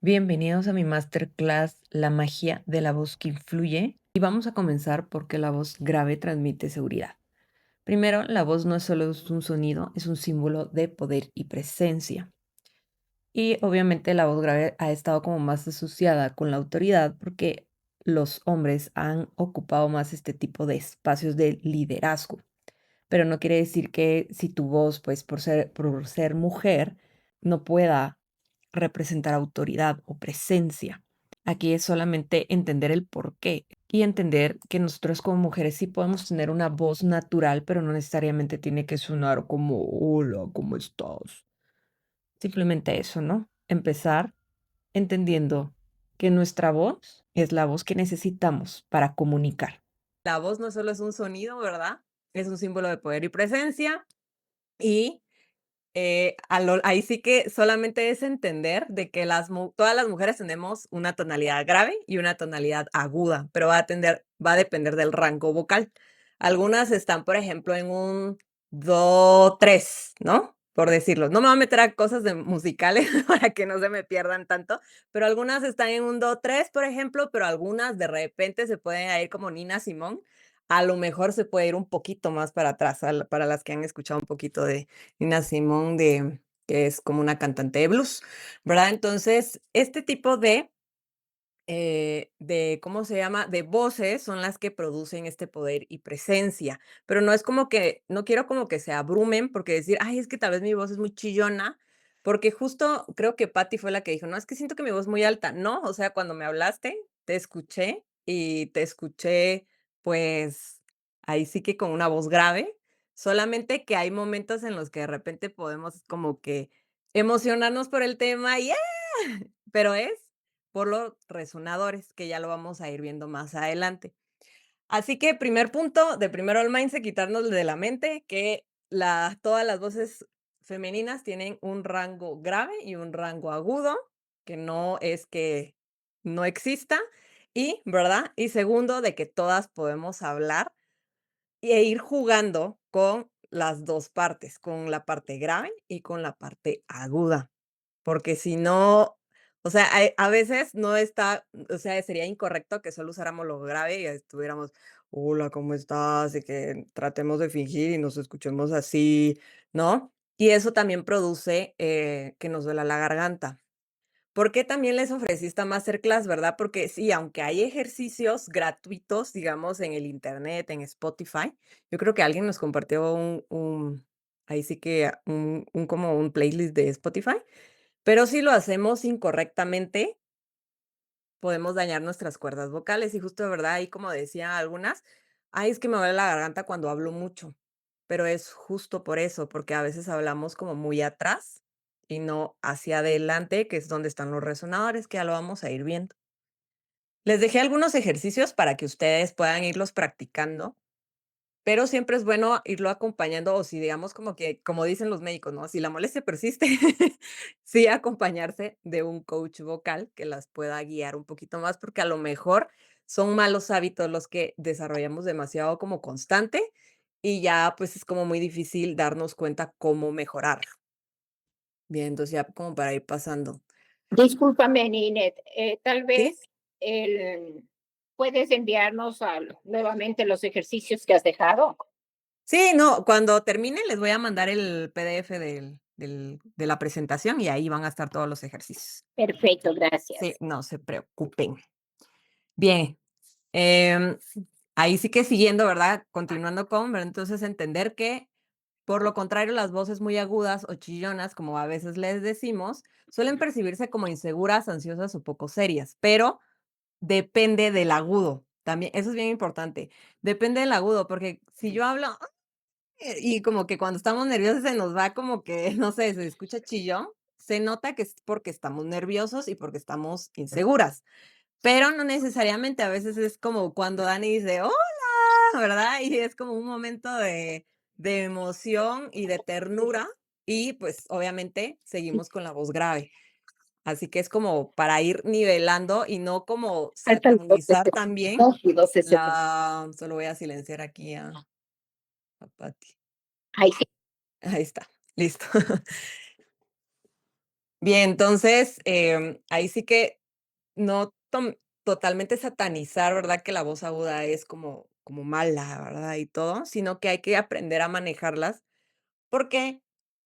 Bienvenidos a mi masterclass La magia de la voz que influye. Y vamos a comenzar porque la voz grave transmite seguridad. Primero, la voz no es solo un sonido, es un símbolo de poder y presencia. Y obviamente la voz grave ha estado como más asociada con la autoridad porque los hombres han ocupado más este tipo de espacios de liderazgo. Pero no quiere decir que si tu voz, pues por ser mujer, no pueda representar autoridad o presencia. Aquí es solamente entender el porqué y entender que nosotros como mujeres sí podemos tener una voz natural, pero no necesariamente tiene que sonar como, hola, ¿cómo estás? Simplemente eso, ¿no? Empezar entendiendo que nuestra voz es la voz que necesitamos para comunicar. La voz no solo es un sonido, ¿verdad? Es un símbolo de poder y presencia y ahí sí que solamente es entender de que todas las mujeres tenemos una tonalidad grave y una tonalidad aguda, pero va a depender del rango vocal. Algunas están, por ejemplo, en un do 3, ¿no? Por decirlo. No me voy a meter a cosas de musicales para que no se me pierdan tanto, pero algunas están en un do 3, por ejemplo, pero algunas de repente se pueden ir como Nina Simón. A lo mejor se puede ir un poquito más para atrás, para las que han escuchado un poquito de Nina Simone, que es como una cantante de blues, ¿verdad? Entonces, este tipo ¿cómo se llama? De voces son las que producen este poder y presencia, pero no es como que, no quiero como que se abrumen porque decir, ay, es que tal vez mi voz es muy chillona, porque justo creo que Patty fue la que dijo, no, es que siento que mi voz es muy alta, no, o sea, cuando me hablaste, te escuché y te escuché, pues, ahí sí que con una voz grave, solamente que hay momentos en los que de repente podemos como que emocionarnos por el tema y, pero es por los resonadores, que ya lo vamos a ir viendo más adelante. Así que primer punto, de primero al mindset, quitarnos de la mente que todas las voces femeninas tienen un rango grave y un rango agudo, que no es que no exista, y, ¿verdad? Y segundo, de que todas podemos hablar ir jugando con las dos partes, con la parte grave y con la parte aguda. Porque si no, o sea, a veces no está, o sea, sería incorrecto que solo usáramos lo grave y estuviéramos, hola, ¿cómo estás? Y que tratemos de fingir y nos escuchemos así, ¿no? Y eso también produce que nos duela la garganta. ¿Por qué también les ofrecí esta masterclass, verdad? Porque sí, aunque hay ejercicios gratuitos, digamos, en el internet, en Spotify, yo creo que alguien nos compartió ahí sí que como un playlist de Spotify, pero si lo hacemos incorrectamente, podemos dañar nuestras cuerdas vocales y justo, de verdad, ahí como decía algunas, ay, es que me duele la garganta cuando hablo mucho, pero es justo por eso, porque a veces hablamos como muy atrás y no hacia adelante, que es donde están los resonadores, que ya lo vamos a ir viendo. Les dejé algunos ejercicios para que ustedes puedan irlos practicando, pero siempre es bueno irlo acompañando, o si digamos como que, como dicen los médicos, ¿no? Si la molestia persiste, sí acompañarse de un coach vocal que las pueda guiar un poquito más, porque a lo mejor son malos hábitos los que desarrollamos demasiado como constante y ya pues es como muy difícil darnos cuenta cómo mejorar. Bien, entonces ya como para ir pasando. Discúlpame, Ninet, tal ¿Sí? vez puedes enviarnos nuevamente los ejercicios que has dejado. Sí, no, cuando termine les voy a mandar el PDF de la presentación y ahí van a estar todos los ejercicios. Perfecto, Sí, gracias. no se preocupen. Bien, em, ahí sí que siguiendo, ¿verdad? Continuando ¿verdad? Entonces entender que, por lo contrario, las voces muy agudas o chillonas, como a veces les decimos, suelen percibirse como inseguras, ansiosas o poco serias, pero depende del agudo. También, eso es bien importante. Depende del agudo, porque si yo hablo y como que cuando estamos nerviosos se nos va como que, no sé, se escucha chillón, se nota que es porque estamos nerviosos y porque estamos inseguras. Pero no necesariamente, a veces es como cuando Dani dice: "Hola", ¿verdad? Y es como un momento de emoción y de ternura, y, pues, obviamente, seguimos con la voz grave. Así que es como para ir nivelando y no como Falta el satanizar también 262 y 260. solo voy a silenciar aquí a Patty. Ahí sí. Ahí está, listo. Bien, entonces, ahí sí que no totalmente satanizar, ¿verdad? Que la voz aguda es como mala, ¿verdad? Y todo, sino que hay que aprender a manejarlas, porque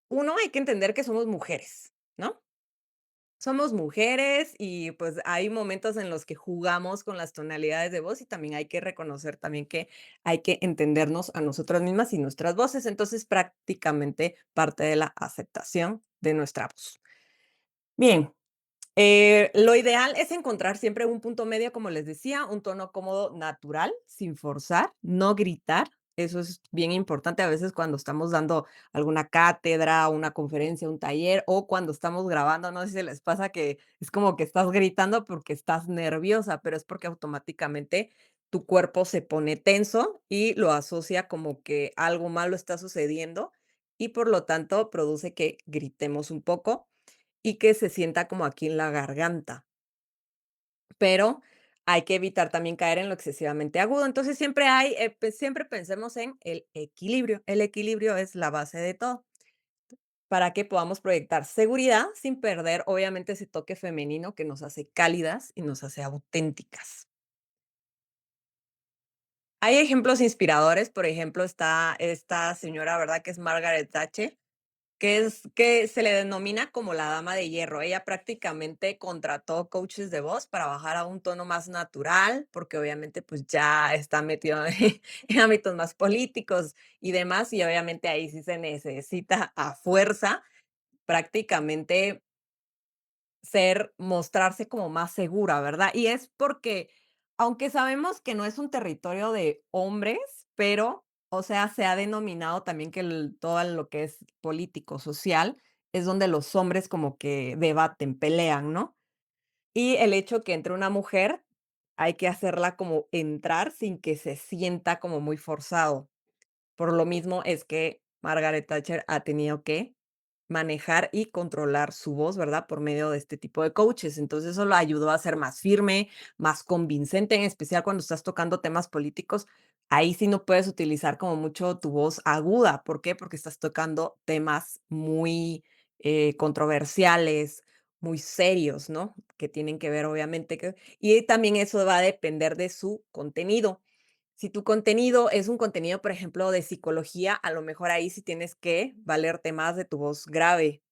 uno, hay que entender que somos mujeres, ¿no? Somos mujeres y, pues, hay momentos en los que jugamos con las tonalidades de voz y también hay que reconocer también que hay que entendernos a nosotras mismas y nuestras voces. Entonces, prácticamente parte de la aceptación de nuestra voz. Bien, lo ideal es encontrar siempre un punto medio, como les decía, un tono cómodo, natural, sin forzar, no gritar. Eso es bien importante a veces cuando estamos dando alguna cátedra, una conferencia, un taller o cuando estamos grabando. No sé si les pasa que es como que estás gritando porque estás nerviosa, pero es porque automáticamente tu cuerpo se pone tenso y lo asocia como que algo malo está sucediendo y por lo tanto produce que gritemos un poco y que se sienta como aquí en la garganta, pero hay que evitar también caer en lo excesivamente agudo. Entonces, siempre siempre pensemos en el equilibrio. El equilibrio es la base de todo, para que podamos proyectar seguridad sin perder, obviamente, ese toque femenino que nos hace cálidas y nos hace auténticas. Hay ejemplos inspiradores, por ejemplo, está esta señora, ¿verdad? Que es Margaret Thatcher, que se le denomina como la dama de hierro. Ella prácticamente contrató coaches de voz para bajar a un tono más natural, porque obviamente, pues, ya está metido en ámbitos más políticos y demás, y obviamente ahí sí se necesita a fuerza prácticamente mostrarse como más segura, ¿verdad? Y es porque, aunque sabemos que no es un territorio de hombres, pero, o sea, se ha denominado también que todo lo que es político, social, es donde los hombres como que debaten, pelean, ¿no? Y el hecho que entre una mujer, hay que hacerla como entrar sin que se sienta como muy forzado. Por lo mismo es que Margaret Thatcher ha tenido que manejar y controlar su voz, ¿verdad? Por medio de este tipo de coaches. Entonces, eso lo ayudó a ser más firme, más convincente, en especial cuando estás tocando temas políticos. Ahí sí no puedes utilizar como mucho tu voz aguda. ¿Por qué? Porque estás tocando temas muy controversiales, muy serios, ¿no? Que tienen que ver, obviamente, y también eso va a depender de su contenido. Si tu contenido es un contenido, por ejemplo, de psicología, a lo mejor ahí sí tienes que valerte más de tu voz grave.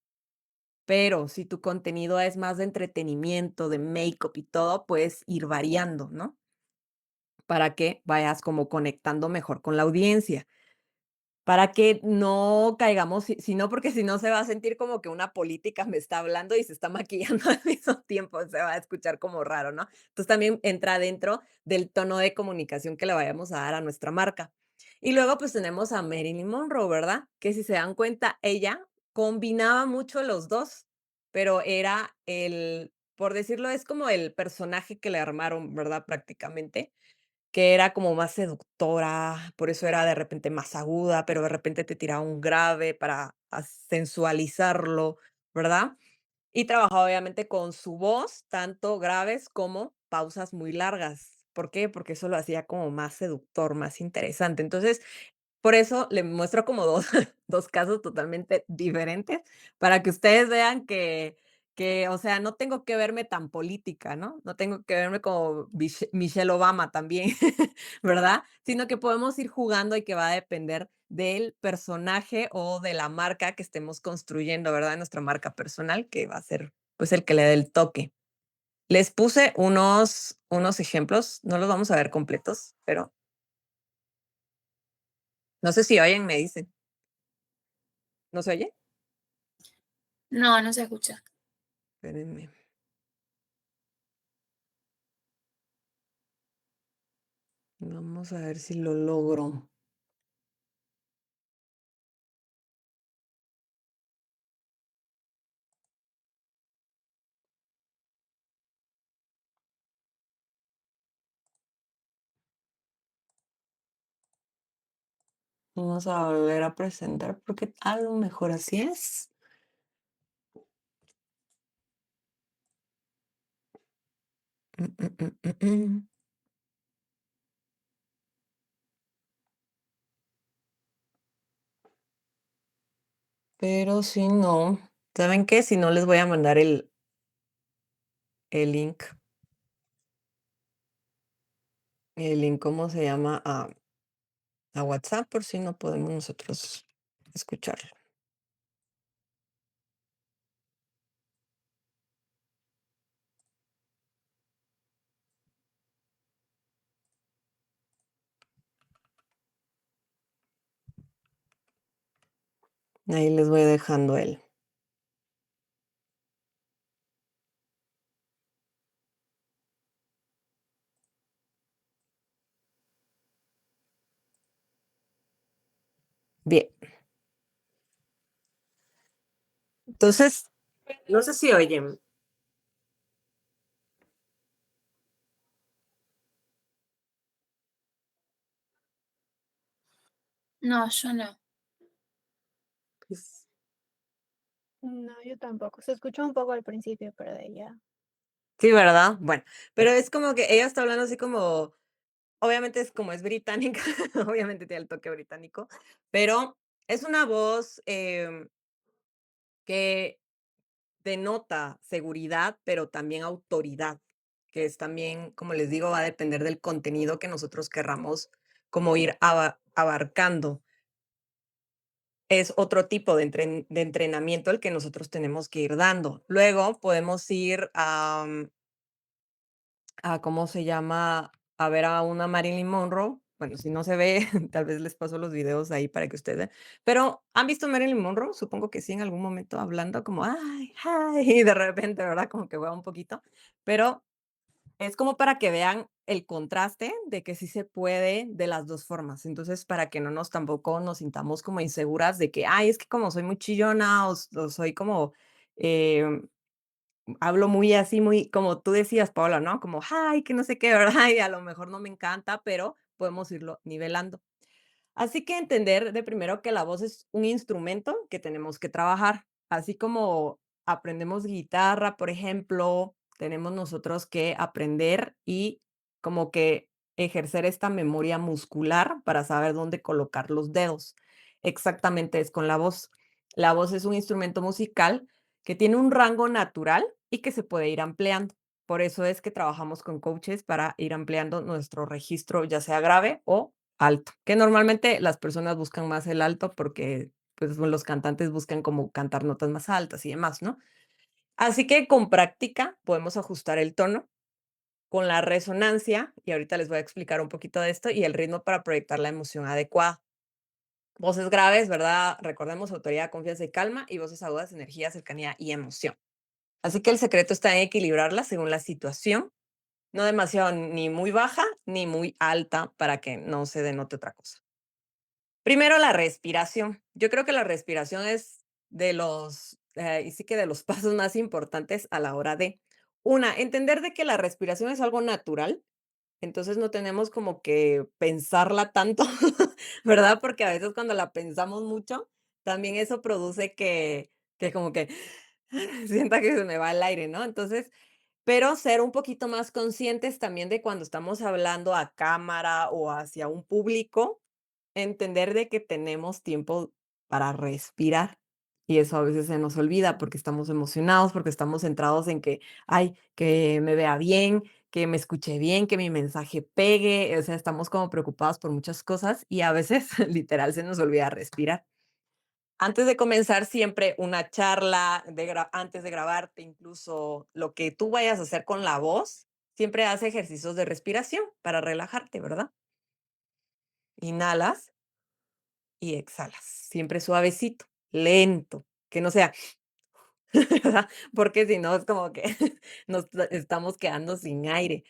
Pero si tu contenido es más de entretenimiento, de make-up y todo, puedes ir variando, ¿no? Para que vayas como conectando mejor con la audiencia. Para que no caigamos, si no, porque si no se va a sentir como que una política me está hablando y se está maquillando al mismo tiempo, se va a escuchar como raro, ¿no? Entonces también entra dentro del tono de comunicación que le vayamos a dar a nuestra marca. Y luego pues tenemos a Marilyn Monroe, ¿verdad? Que si se dan cuenta, ella combinaba mucho los dos, pero era por decirlo, es como el personaje que le armaron, ¿verdad? Prácticamente que era como más seductora, por eso era de repente más aguda, pero de repente te tiraba un grave para sensualizarlo, ¿verdad? Y trabajaba obviamente con su voz, tanto graves como pausas muy largas. ¿Por qué? Porque eso lo hacía como más seductor, más interesante. Entonces, por eso le muestro como 2 2 casos totalmente diferentes, para que ustedes vean que, o sea, no tengo que verme tan política, ¿no? No tengo que verme como Michelle Obama también, ¿verdad? Sino que podemos ir jugando y que va a depender del personaje o de la marca que estemos construyendo, ¿verdad? Nuestra marca personal, que va a ser, pues, el que le dé el toque. Les puse unos ejemplos, no los vamos a ver completos, pero no sé si oyen, me dicen, ¿no se oye? No, no se escucha. Espérenme, vamos a ver si lo logro. Vamos a volver a presentar porque a lo mejor así es. Mm, mm, mm, mm. Pero si no. ¿Saben qué? Si no, les voy a mandar el link, ¿cómo se llama? A WhatsApp, por si no podemos nosotros escucharlo. Ahí les voy dejando el. Bien. Entonces, no sé si oyen. No, yo no. Pues, No, yo tampoco. Se escuchó un poco al principio, pero de ahí ya. sí, ¿verdad? Bueno, pero es como que ella está hablando así como, obviamente es como es británica, obviamente tiene el toque británico, pero es una voz que denota seguridad, pero también autoridad, que es también, como les digo, va a depender del contenido que nosotros querramos como ir abarcando. Es otro tipo de entrenamiento el que nosotros tenemos que ir dando. Luego podemos ir a ¿cómo se llama? A ver a una Marilyn Monroe. Bueno, si no se ve, tal vez les paso los videos ahí para que ustedes vean. Pero, ¿han visto a Marilyn Monroe? Supongo que sí, en algún momento hablando como, ay, ay, y de repente, ¿verdad? Como que juega un poquito. Pero es como para que vean el contraste de que sí se puede de las 2 formas. Entonces, para que no nos tampoco nos sintamos como inseguras de que, ay, es que como soy muy chillona o soy como, em, hablo muy así, muy como tú decías, Paola, ¿no? Como, ay, que no sé qué, ¿verdad? Y a lo mejor no me encanta, pero podemos irlo nivelando. Así que entender de primero que la voz es un instrumento que tenemos que trabajar, así como aprendemos guitarra, por ejemplo, tenemos nosotros que aprender y como que ejercer esta memoria muscular para saber dónde colocar los dedos. Exactamente es con la voz. La voz es un instrumento musical que tiene un rango natural y que se puede ir ampliando. Por eso es que trabajamos con coaches para ir ampliando nuestro registro, ya sea grave o alto, que normalmente las personas buscan más el alto porque, pues, los cantantes buscan como cantar notas más altas y demás, ¿no? Así que con práctica podemos ajustar el tono con la resonancia, y ahorita les voy a explicar un poquito de esto, y el ritmo para proyectar la emoción adecuada. Voces graves, ¿verdad? Recordemos autoridad, confianza y calma, y voces agudas, energía, cercanía y emoción. Así que el secreto está en equilibrarla según la situación, no demasiado ni muy baja ni muy alta para que no se denote otra cosa. Primero, la respiración. Yo creo que la respiración es de los, y sí que de los pasos más importantes a la hora de, una, entender de que la respiración es algo natural, entonces no tenemos como que pensarla tanto, ¿verdad? Porque a veces cuando la pensamos mucho, también eso produce que como que sienta que se me va el aire, ¿no? Entonces, pero ser un poquito más conscientes también de cuando estamos hablando a cámara o hacia un público, entender de que tenemos tiempo para respirar. Y eso a veces se nos olvida porque estamos emocionados, porque estamos centrados en que, ay, que me vea bien, que me escuche bien, que mi mensaje pegue. O sea, estamos como preocupados por muchas cosas y a veces literal se nos olvida respirar. Antes de comenzar siempre una charla, antes de grabarte, incluso lo que tú vayas a hacer con la voz, siempre haz ejercicios de respiración para relajarte, ¿verdad? Inhalas y exhalas, siempre suavecito, lento, que no sea, ¿verdad? Porque si no es como que estamos quedando sin aire.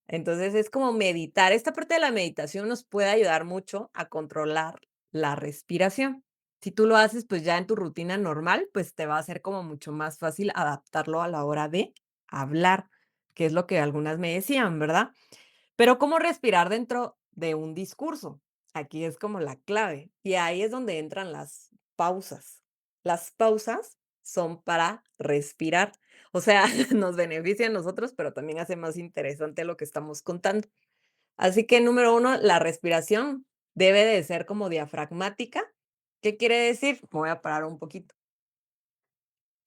Entonces es como meditar. Esta parte de la meditación nos puede ayudar mucho a controlar la respiración. Si tú lo haces pues ya en tu rutina normal, pues te va a ser como mucho más fácil adaptarlo a la hora de hablar, que es lo que algunas me decían, ¿verdad? Pero ¿cómo respirar dentro de un discurso? Aquí es como la clave. Y ahí es donde entran las pausas. Las pausas son para respirar. O sea, nos beneficia a nosotros, pero también hace más interesante lo que estamos contando. Así que número uno, la respiración debe de ser como diafragmática. ¿Qué quiere decir? Me voy a parar un poquito.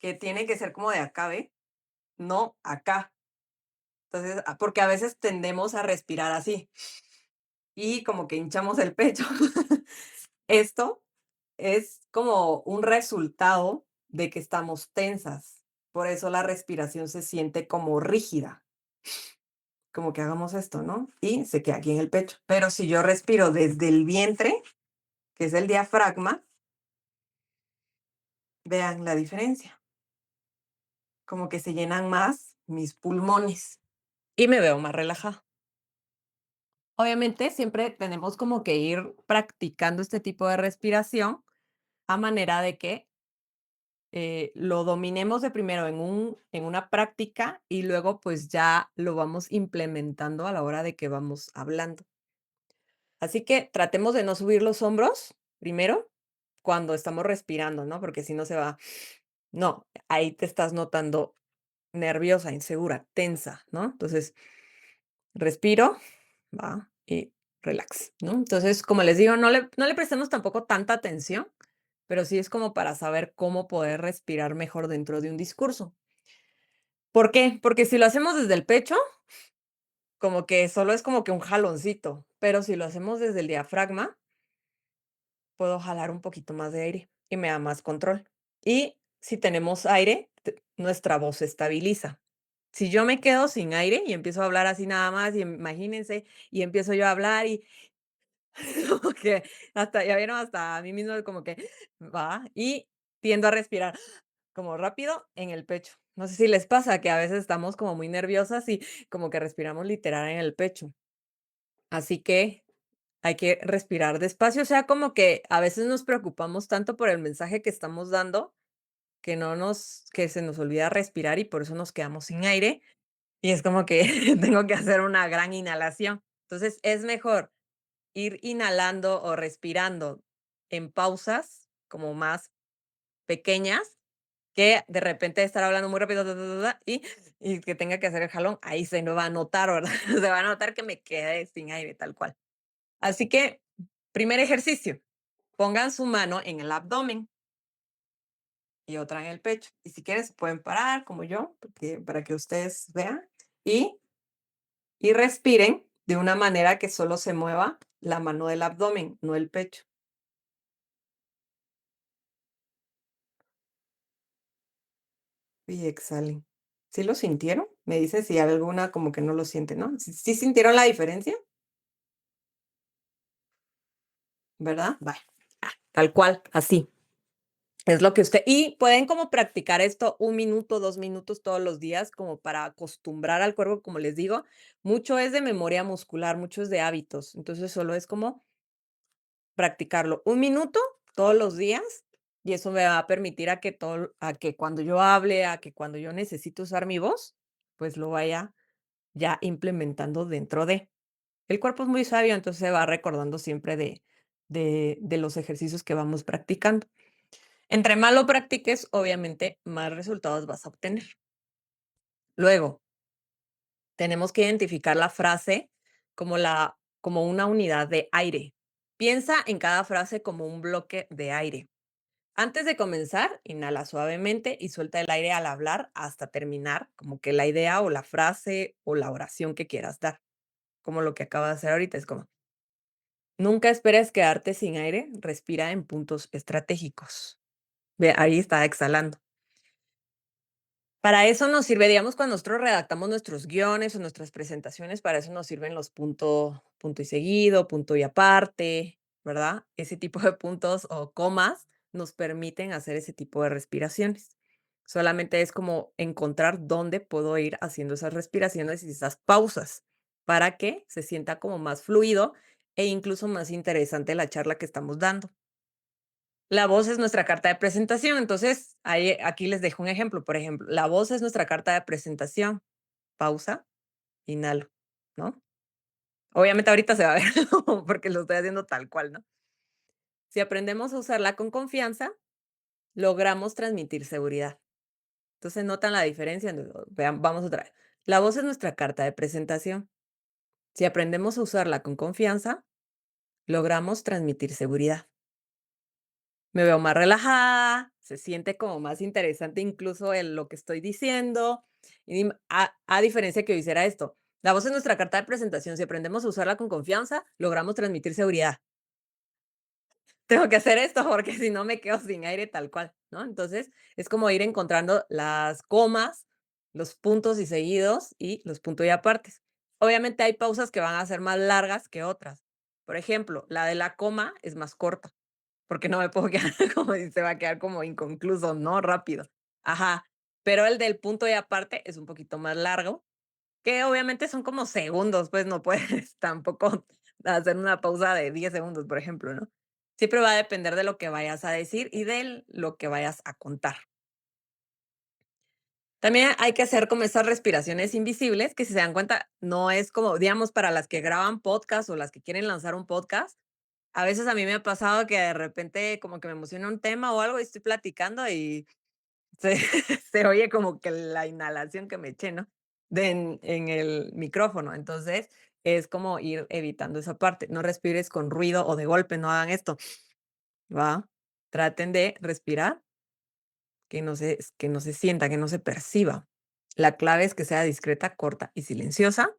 que tiene que ser como de acá, ¿ve? No acá. Entonces, porque a veces tendemos a respirar así y como que hinchamos el pecho. Esto es como un resultado de que estamos tensas. Por eso la respiración se siente como rígida, como que hagamos esto, ¿no? Y se queda aquí en el pecho. Pero si yo respiro desde el vientre, que es el diafragma, vean la diferencia. Como que se llenan más mis pulmones y me veo más relajada. Obviamente, siempre tenemos como que ir practicando este tipo de respiración a manera de que lo dominemos de primero en una práctica y luego pues ya lo vamos implementando a la hora de que vamos hablando. Así que tratemos de no subir los hombros primero cuando estamos respirando, ¿no? Porque si no se va, no, ahí te estás notando nerviosa, insegura, tensa, ¿no? Entonces, respiro, va, y relax, ¿no? Entonces, como les digo, no le prestemos tampoco tanta atención, pero sí es como para saber cómo poder respirar mejor dentro de un discurso. ¿Por qué? Porque si lo hacemos desde el pecho, como que solo es como que un jaloncito, pero si lo hacemos desde el diafragma, puedo jalar un poquito más de aire y me da más control. Y si tenemos aire, nuestra voz se estabiliza. Si yo me quedo sin aire y empiezo a hablar así nada más, y imagínense, y empiezo yo a hablar y como que hasta, ya vieron, hasta a mí mismo como que va y tiendo a respirar como rápido en el pecho. No sé si les pasa que a veces estamos como muy nerviosas y como que respiramos literal en el pecho. Así que hay que respirar despacio, o sea, como que a veces nos preocupamos tanto por el mensaje que estamos dando que se nos olvida respirar y por eso nos quedamos sin aire y es como que tengo que hacer una gran inhalación. Entonces, es mejor ir inhalando o respirando en pausas como más pequeñas que de repente estar hablando muy rápido y que tenga que hacer el jalón, ahí se me va a notar, ¿verdad? Se va a notar que me quedé sin aire, tal cual. Así que, primer ejercicio, pongan su mano en el abdomen y otra en el pecho. Y si quieren, se pueden parar como yo, para que ustedes vean. Y, y respiren de una manera que solo se mueva la mano del abdomen, no el pecho. Y exhalen. ¿Sí lo sintieron? Me dicen si hay alguna como que no lo siente, ¿no? ¿Sí sintieron la diferencia? ¿Verdad? Vale. Tal cual, así. Es lo que usted y pueden como practicar esto 1 minuto, 2 minutos todos los días, como para acostumbrar al cuerpo, como les digo, mucho es de memoria muscular, mucho es de hábitos. Entonces, solo es como practicarlo 1 minuto todos los días, y eso me va a permitir a que cuando yo hable, a que cuando yo necesito usar mi voz, pues lo vaya ya implementando dentro de. El cuerpo es muy sabio, entonces se va recordando siempre de los ejercicios que vamos practicando. Entre más lo practiques, obviamente, más resultados vas a obtener. Luego, tenemos que identificar la frase como una unidad de aire. Piensa en cada frase como un bloque de aire. Antes de comenzar, inhala suavemente y suelta el aire al hablar hasta terminar, como que la idea o la frase o la oración que quieras dar, como lo que acabo de hacer ahorita. Es como, nunca esperes quedarte sin aire, respira en puntos estratégicos. Ve, ahí está exhalando. Para eso nos sirve, digamos, cuando nosotros redactamos nuestros guiones o nuestras presentaciones, para eso nos sirven los punto y seguido, punto y aparte, ¿verdad? Ese tipo de puntos o comas nos permiten hacer ese tipo de respiraciones. Solamente es como encontrar dónde puedo ir haciendo esas respiraciones y esas pausas para que se sienta como más fluido e incluso más interesante la charla que estamos dando. La voz es nuestra carta de presentación, entonces, aquí les dejo un ejemplo, por ejemplo, la voz es nuestra carta de presentación. Pausa, inhalo, ¿no? Obviamente ahorita se va a ver porque lo estoy haciendo tal cual, ¿no? Si aprendemos a usarla con confianza, logramos transmitir seguridad. Entonces, ¿notan la diferencia? Vean, vamos otra vez. La voz es nuestra carta de presentación. Si aprendemos a usarla con confianza, logramos transmitir seguridad. Me veo más relajada, se siente como más interesante incluso lo que estoy diciendo. Y a diferencia que yo hiciera esto, la voz es nuestra carta de presentación. Si aprendemos a usarla con confianza, logramos transmitir seguridad. Tengo que hacer esto porque si no me quedo sin aire tal cual, ¿no? Entonces, es como ir encontrando las comas, los puntos y seguidos y los puntos y apartes. Obviamente hay pausas que van a ser más largas que otras. Por ejemplo, la de la coma es más corta, porque no me puedo quedar como si se va a quedar como inconcluso, ¿no? Rápido. Ajá. Pero el del punto y aparte es un poquito más largo, que obviamente son como segundos, pues no puedes tampoco hacer una pausa de 10 segundos, por ejemplo, ¿no? Siempre va a depender de lo que vayas a decir y de lo que vayas a contar. También hay que hacer como esas respiraciones invisibles, que si se dan cuenta, no es como, digamos, para las que graban podcast o las que quieren lanzar un podcast. A veces a mí me ha pasado que de repente como que me emociona un tema o algo y estoy platicando y se, se oye como que la inhalación que me eché, ¿no? En el micrófono. Entonces, es como ir evitando esa parte. No respires con ruido o de golpe, no hagan esto, ¿va? Traten de respirar, que no se sienta, que no se perciba. La clave es que sea discreta, corta y silenciosa,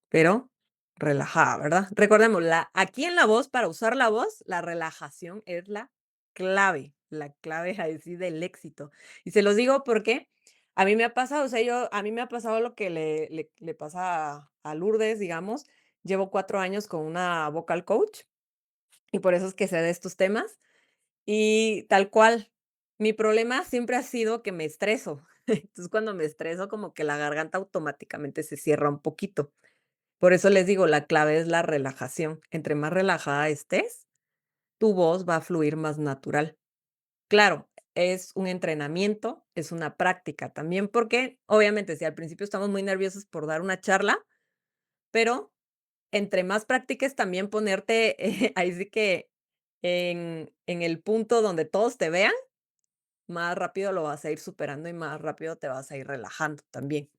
pero relajada, ¿verdad? Recordemos, aquí en la voz, para usar la voz, la relajación es la clave así del éxito. Y se los digo porque a mí me ha pasado, o sea, a mí me ha pasado lo que le pasa a Lourdes, digamos. Llevo 4 años con una vocal coach y por eso es que sé de estos temas. Y tal cual, mi problema siempre ha sido que me estreso. Entonces, cuando me estreso, como que la garganta automáticamente se cierra un poquito. Por eso les digo, la clave es la relajación. Entre más relajada estés, tu voz va a fluir más natural. Claro, es un entrenamiento, es una práctica también, porque obviamente si al principio estamos muy nerviosos por dar una charla, pero entre más practiques también ponerte ahí sí que en el punto donde todos te vean, más rápido lo vas a ir superando y más rápido te vas a ir relajando también.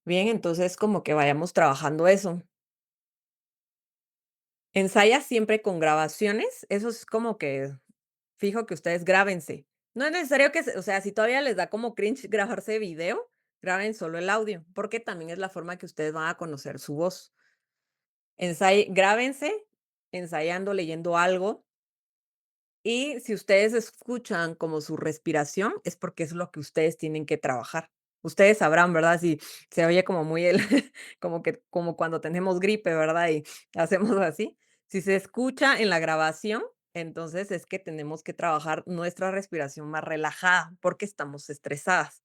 Bien, entonces como que vayamos trabajando eso. Ensaya siempre con grabaciones, eso es como que fijo que ustedes grábense. No es necesario que, o sea, si todavía les da como cringe grabarse video, graben solo el audio, porque también es la forma que ustedes van a conocer su voz. Grábense ensayando, leyendo algo. Y si ustedes escuchan como su respiración, es porque es lo que ustedes tienen que trabajar. Ustedes sabrán, ¿verdad? Si se oye como muy como cuando tenemos gripe, ¿verdad? Y hacemos así. Si se escucha en la grabación, entonces es que tenemos que trabajar nuestra respiración más relajada porque estamos estresadas.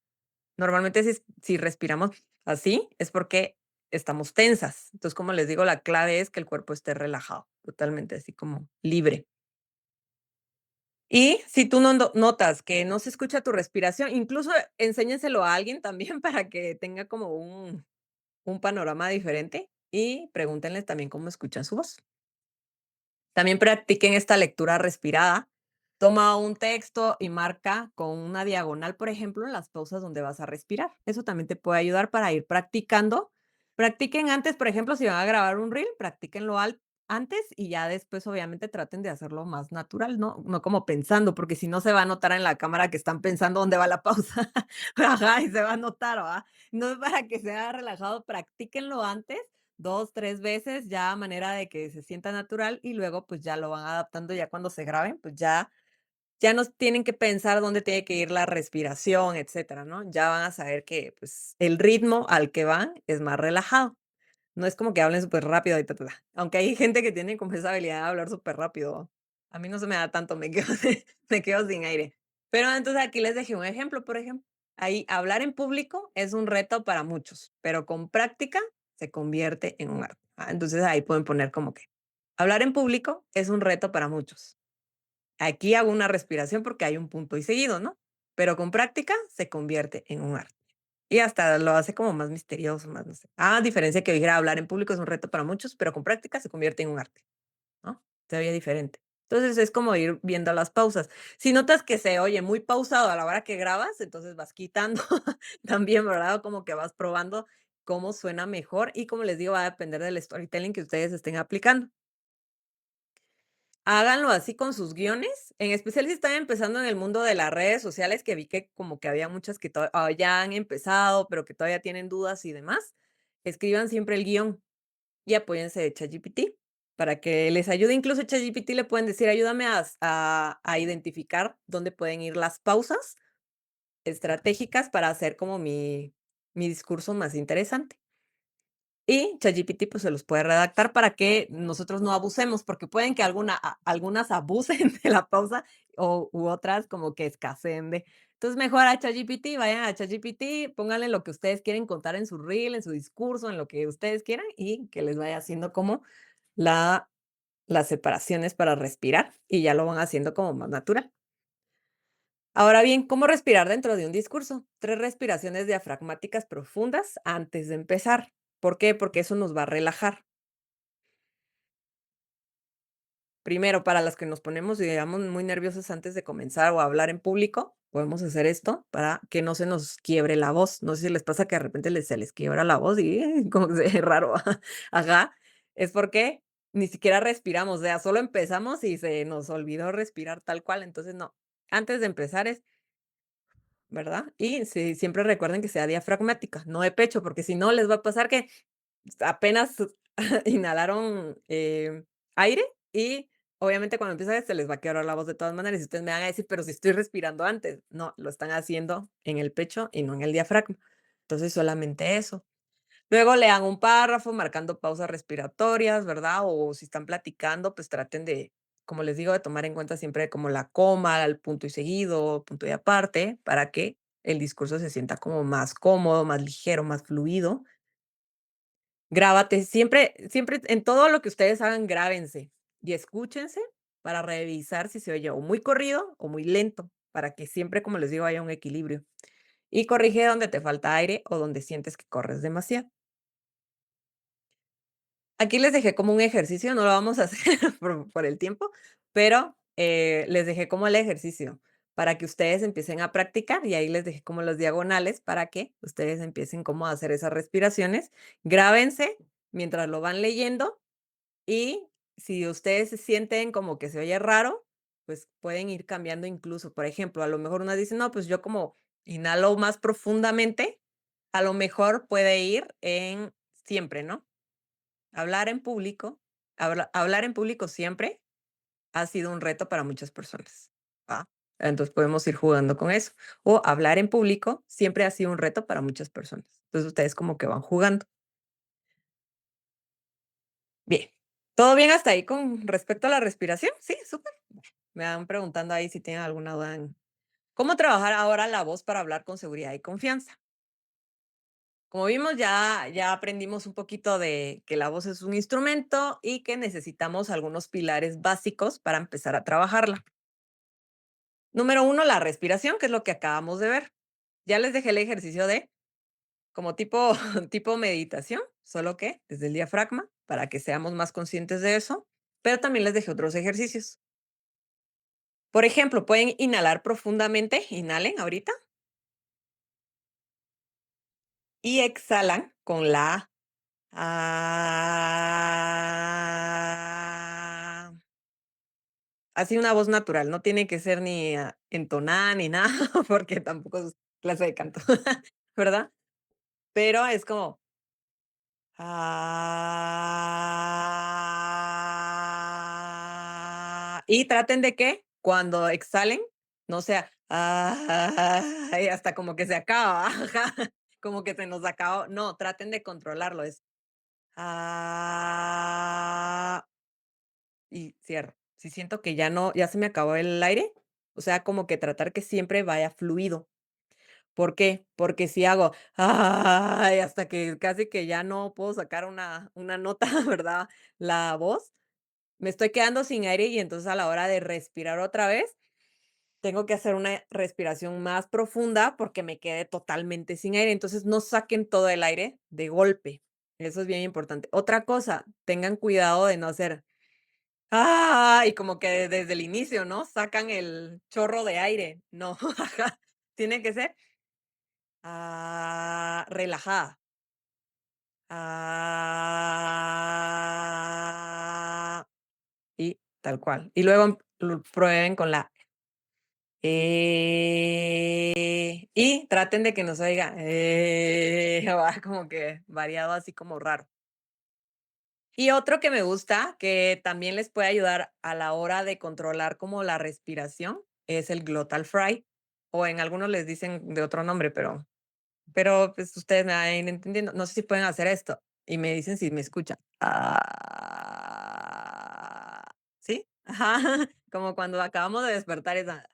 Normalmente si respiramos así, es porque estamos tensas. Entonces, como les digo, la clave es que el cuerpo esté relajado, totalmente así como libre. Y si tú notas que no se escucha tu respiración, incluso enséñenselo a alguien también para que tenga como un panorama diferente y pregúntenles también cómo escuchan su voz. También practiquen esta lectura respirada. Toma un texto y marca con una diagonal, por ejemplo, las pausas donde vas a respirar. Eso también te puede ayudar para ir practicando. Practiquen antes, por ejemplo, si van a grabar un reel, practíquenlo antes y ya después, obviamente, traten de hacerlo más natural, ¿no? No como pensando, porque si no se va a notar en la cámara que están pensando dónde va la pausa. Ajá, y se va a notar, ¿va? No es para que sea relajado, practíquenlo antes 2, 3 veces, ya a manera de que se sienta natural y luego, pues, ya lo van adaptando, ya cuando se graben, pues, ya no tienen que pensar dónde tiene que ir la respiración, etcétera, ¿no? Ya van a saber que, pues, el ritmo al que van es más relajado. No es como que hablen súper rápido y ta, ta, ta. Aunque hay gente que tiene como esa habilidad de hablar súper rápido. A mí no se me da tanto, me quedo me quedo sin aire. Pero entonces aquí les dejé un ejemplo, por ejemplo. Ahí hablar en público es un reto para muchos, pero con práctica se convierte en un arte. Entonces ahí pueden poner como que hablar en público es un reto para muchos. Aquí hago una respiración porque hay un punto y seguido, ¿no? Pero con práctica se convierte en un arte. Y hasta lo hace como más misterioso, más no sé. A diferencia que dijera hablar en público es un reto para muchos, pero con práctica se convierte en un arte, ¿no? Se oye diferente. Entonces es como ir viendo las pausas. Si notas que se oye muy pausado a la hora que grabas, entonces vas quitando también, ¿verdad? Como que vas probando cómo suena mejor y como les digo, va a depender del storytelling que ustedes estén aplicando. háganlo así con sus guiones, en especial si están empezando en el mundo de las redes sociales, que vi que como que había muchas que ya han empezado, pero que todavía tienen dudas y demás. Escriban siempre el guión y apóyense de ChatGPT para que les ayude. Incluso ChatGPT le pueden decir, ayúdame a identificar dónde pueden ir las pausas estratégicas para hacer como mi discurso más interesante. Y ChatGPT, pues, se los puede redactar para que nosotros no abusemos, porque pueden que algunas abusen de la pausa u otras como que escaseen de. Entonces, mejor a ChatGPT, vayan a ChatGPT, pónganle lo que ustedes quieren contar en su reel, en su discurso, en lo que ustedes quieran, y que les vaya haciendo como la las separaciones para respirar, y ya lo van haciendo como más natural. Ahora bien, ¿cómo respirar dentro de un discurso? 3 respiraciones diafragmáticas profundas antes de empezar. ¿Por qué? Porque eso nos va a relajar. Primero, para las que nos ponemos, digamos, muy nerviosos antes de comenzar o hablar en público, podemos hacer esto para que no se nos quiebre la voz. No sé si les pasa que de repente se les quiebra la voz y como que es raro. Ajá. Es porque ni siquiera respiramos, o sea, solo empezamos y se nos olvidó respirar tal cual. Entonces, no. Antes de empezar es, ¿verdad? Y sí, siempre recuerden que sea diafragmática, no de pecho, porque si no les va a pasar que apenas inhalaron, aire y obviamente cuando empieza se les va a quebrar la voz de todas maneras, y ustedes me van a decir: "Pero si estoy respirando antes". No, lo están haciendo en el pecho y no en el diafragma. Entonces, solamente eso. Luego lean un párrafo marcando pausas respiratorias, ¿verdad? O si están platicando, pues traten de, como les digo, de tomar en cuenta siempre como la coma, el punto y seguido, punto y aparte, para que el discurso se sienta como más cómodo, más ligero, más fluido. Grábate, siempre en todo lo que ustedes hagan, grábense y escúchense para revisar si se oye o muy corrido o muy lento, para que siempre, como les digo, haya un equilibrio. Y corrige donde te falta aire o donde sientes que corres demasiado. Aquí les dejé como un ejercicio, no lo vamos a hacer por el tiempo, pero, les dejé como el ejercicio para que ustedes empiecen a practicar, y ahí les dejé como las diagonales para que ustedes empiecen como a hacer esas respiraciones. Grábense mientras lo van leyendo, y si ustedes se sienten como que se oye raro, pues pueden ir cambiando incluso. Por ejemplo, a lo mejor una dice: "No, pues yo como inhalo más profundamente", a lo mejor puede ir en siempre, ¿no? Hablar en público, hablar en público siempre ha sido un reto para muchas personas, ¿va? Entonces, podemos ir jugando con eso. O hablar en público siempre ha sido un reto para muchas personas. Entonces, ustedes como que van jugando. Bien. ¿Todo bien hasta ahí con respecto a la respiración? Sí, súper. Me van preguntando ahí si tienen alguna duda en cómo trabajar ahora la voz para hablar con seguridad y confianza. Como vimos, ya aprendimos un poquito de que la voz es un instrumento y que necesitamos algunos pilares básicos para empezar a trabajarla. Número uno, la respiración, que es lo que acabamos de ver. Ya les dejé el ejercicio de como tipo, tipo meditación, solo que desde el diafragma, para que seamos más conscientes de eso, pero también les dejé otros ejercicios. Por ejemplo, pueden inhalar profundamente, inhalen ahorita, y exhalan con la ah. Así una voz natural, no tiene que ser ni, entonada ni nada, porque tampoco es clase de canto, ¿verdad? Pero es como, y traten de que cuando exhalen, no sea, y hasta como que se acaba, ajá, como que se nos acabó. No, traten de controlarlo, es, ah. Y cierro. Si siento que ya no, ya se me acabó el aire, o sea, como que tratar que siempre vaya fluido. ¿Por qué? Porque si hago, ay, hasta que casi que ya no puedo sacar una nota, ¿verdad? La voz, me estoy quedando sin aire y entonces a la hora de respirar otra vez, tengo que hacer una respiración más profunda porque me quedé totalmente sin aire. Entonces no saquen todo el aire de golpe. Eso es bien importante. Otra cosa, tengan cuidado de no hacer y como que desde el inicio, ¿no? Sacan el chorro de aire. No, ajá, tiene que ser, relajada. Ah, y tal cual. Y luego prueben con la y traten de que no se oiga va como que variado así como raro. Y otro que me gusta, que también les puede ayudar a la hora de controlar como la respiración, es el glottal fry, o en algunos les dicen de otro nombre, pero pues ustedes me van a ir entendiendo. No sé si pueden hacer esto y me dicen si me escuchan. ¿Sí? Ajá, como cuando acabamos de despertar esa.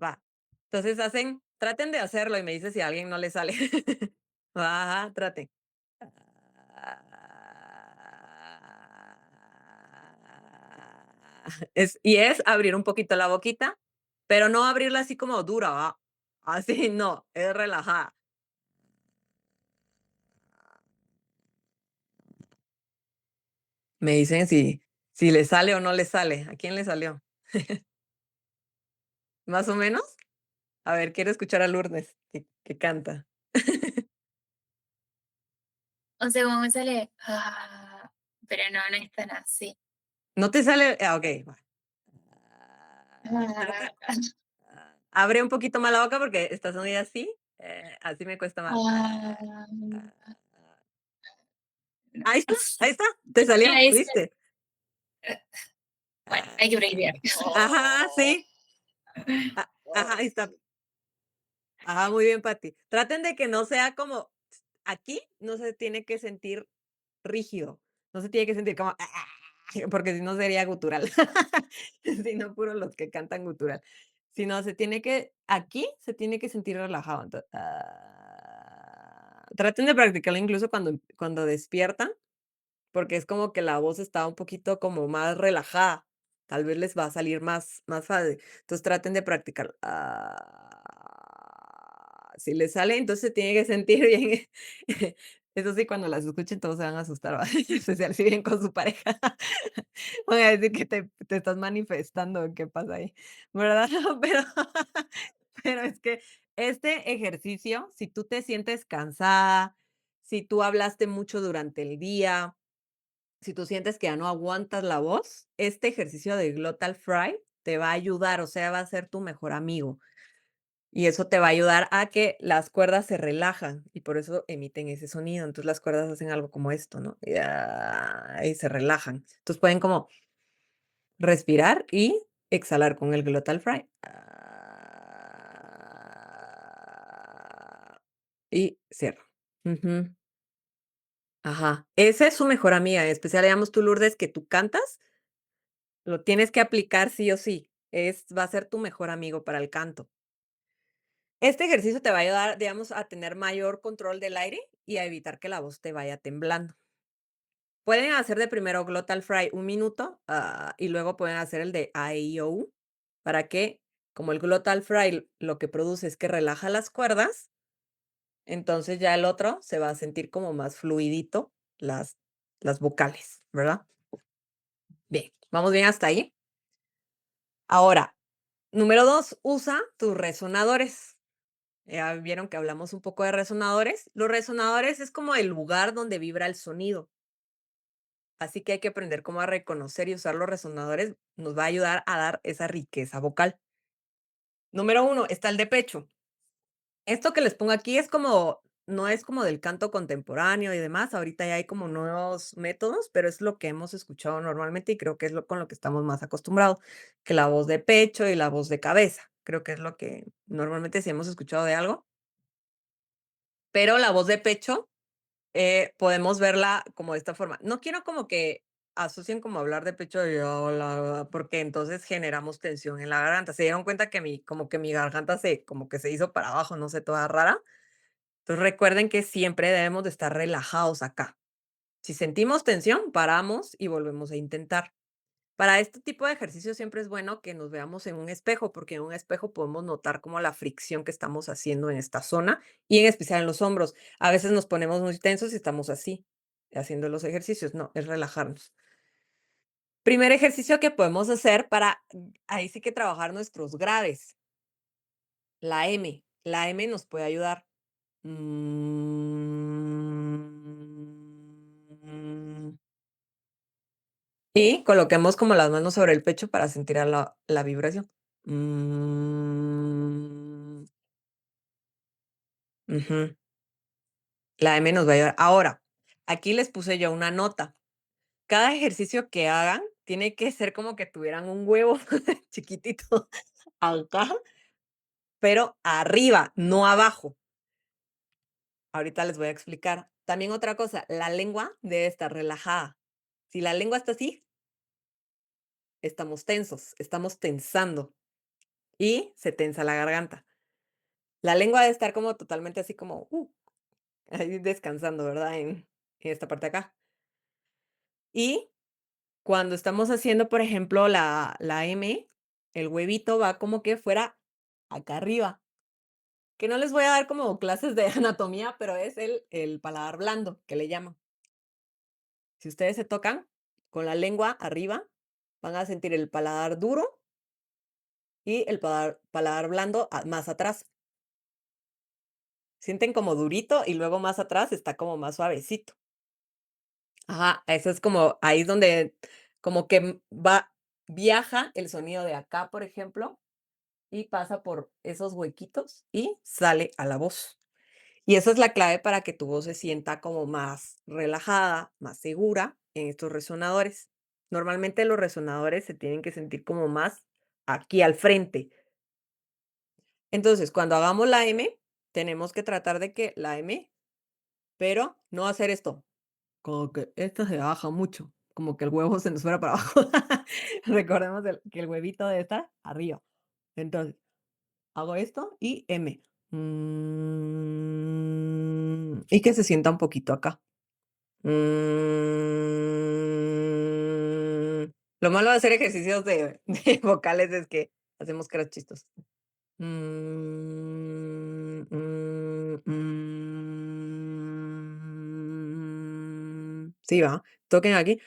Va. Entonces traten de hacerlo y me dice si a alguien no le sale. Ajá, traten. Es abrir un poquito la boquita, pero no abrirla así como dura, así no, es relajada. Me dicen si le sale o no le sale. ¿A quién le salió? ¿Más o menos? A ver, quiero escuchar a Lourdes, que canta. Un segundo me sale, pero no, no es tan así. ¿No te sale? Ok, va. Abre un poquito más la boca porque estás unida así. Así me cuesta más. Ahí está, ahí está. Te salió, Es- ¿viste? bueno, hay que practicar. Ajá, sí. Ajá, ahí está. Ajá, muy bien, Pati. Traten de que no sea como aquí, no se tiene que sentir rígido. No se tiene que sentir como porque si no sería gutural. Si no, puro los que cantan gutural. Sino aquí se tiene que sentir relajado. Traten de practicarlo incluso cuando despiertan, porque es como que la voz está un poquito como más relajada. Tal vez les va a salir más fácil. Entonces traten de practicar. Si les sale, entonces se tiene que sentir bien. Eso sí, cuando las escuchen todos se van a asustar, ¿va? En especial si vienen con su pareja. Van a decir que te estás manifestando, ¿qué pasa ahí? ¿Verdad? Pero, pero es que este ejercicio, si tú te sientes cansada, si tú hablaste mucho durante el día, si tú sientes que ya no aguantas la voz, este ejercicio de glottal fry te va a ayudar, o sea, va a ser tu mejor amigo. Y eso te va a ayudar a que las cuerdas se relajan y por eso emiten ese sonido. Entonces las cuerdas hacen algo como esto, ¿no? Y se relajan. Entonces pueden como respirar y exhalar con el glottal fry. Y cierra. Ujú. Ajá. Esa es su mejor amiga, en especial, digamos, tú, Lourdes, que tú cantas, lo tienes que aplicar sí o sí. Va a ser tu mejor amigo para el canto. Este ejercicio te va a ayudar, digamos, a tener mayor control del aire y a evitar que la voz te vaya temblando. Pueden hacer de primero glottal fry 1 minuto y luego pueden hacer el de A, E, I, O, U, para que, como el glottal fry lo que produce es que relaja las cuerdas, entonces ya el otro se va a sentir como más fluidito las vocales, ¿verdad? Bien, ¿vamos bien hasta ahí? Ahora, número 2, usa tus resonadores. Ya vieron que hablamos un poco de resonadores. Los resonadores es como el lugar donde vibra el sonido. Así que hay que aprender cómo a reconocer y usar los resonadores. Nos va a ayudar a dar esa riqueza vocal. Número 1, está el de pecho. Esto que les pongo aquí no es como del canto contemporáneo y demás. Ahorita ya hay como nuevos métodos, pero es lo que hemos escuchado normalmente y creo que es con lo que estamos más acostumbrados, que la voz de pecho y la voz de cabeza. Creo que es lo que normalmente si hemos escuchado de algo. Pero la voz de pecho podemos verla como de esta forma. No quiero como que asocien como hablar de pecho de hola, porque entonces generamos tensión en la garganta. Se dieron cuenta que como que mi garganta como que se hizo para abajo, no sé, toda rara. Entonces recuerden que siempre debemos de estar relajados acá. Si sentimos tensión, paramos y volvemos a intentar. Para este tipo de ejercicio siempre es bueno que nos veamos en un espejo, porque en un espejo podemos notar como la fricción que estamos haciendo en esta zona y en especial en los hombros. A veces nos ponemos muy tensos y estamos así, haciendo los ejercicios. No, es relajarnos. Primer ejercicio que podemos hacer ahí sí que trabajar nuestros graves. La M. La M nos puede ayudar. Mm. Y coloquemos como las manos sobre el pecho para sentir a la vibración. Mm, ujú. La M nos va a ayudar. Ahora, aquí les puse yo una nota. Cada ejercicio que hagan tiene que ser como que tuvieran un huevo chiquitito acá, pero arriba, no abajo. Ahorita les voy a explicar. También otra cosa, la lengua debe estar relajada. Si la lengua está así, estamos tensos, estamos tensando y se tensa la garganta. La lengua debe estar como totalmente así como ahí descansando, ¿verdad? En esta parte de acá. Y cuando estamos haciendo, por ejemplo, la M, el huevito va como que fuera acá arriba. Que no les voy a dar como clases de anatomía, pero es el paladar blando, que le llaman. Si ustedes se tocan con la lengua arriba, van a sentir el paladar duro y el paladar blando más atrás. Sienten como durito y luego más atrás está como más suavecito. Ajá, eso es como ahí es donde como que viaja el sonido de acá, por ejemplo, y pasa por esos huequitos y sale a la voz. Y esa es la clave para que tu voz se sienta como más relajada, más segura en estos resonadores. Normalmente los resonadores se tienen que sentir como más aquí al frente. Entonces, cuando hagamos la M, tenemos que tratar de que la M, pero no hacer esto. Como que esta se baja mucho, como que el huevo se nos fuera para abajo. Recordemos que el huevito debe estar arriba. Entonces, hago esto y M. Y que se sienta un poquito acá. Mm, lo malo de hacer ejercicios de vocales es que hacemos caras chistosas. Sí, va. Toquen aquí.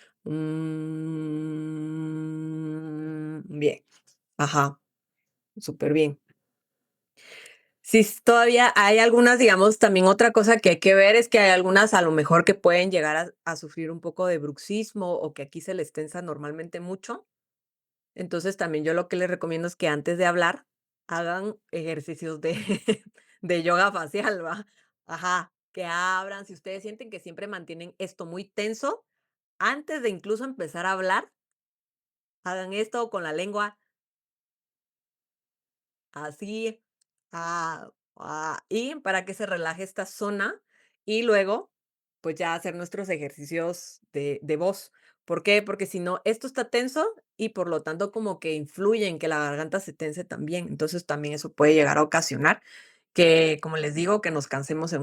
Bien. Ajá. Súper bien. Sí, todavía hay algunas, digamos, también otra cosa que hay que ver es que hay algunas a lo mejor que pueden llegar a sufrir un poco de bruxismo o que aquí se les tensa normalmente mucho. Entonces, también yo lo que les recomiendo es que antes de hablar hagan ejercicios de, de yoga facial, ¿va? Ajá, que abran. Si ustedes sienten que siempre mantienen esto muy tenso, antes de incluso empezar a hablar, hagan esto con la lengua así, y para que se relaje esta zona y luego, pues ya hacer nuestros ejercicios de voz. ¿Por qué? Porque si no, esto está tenso y por lo tanto como que influye en que la garganta se tense también. Entonces también eso puede llegar a ocasionar que, como les digo, que nos cansemos a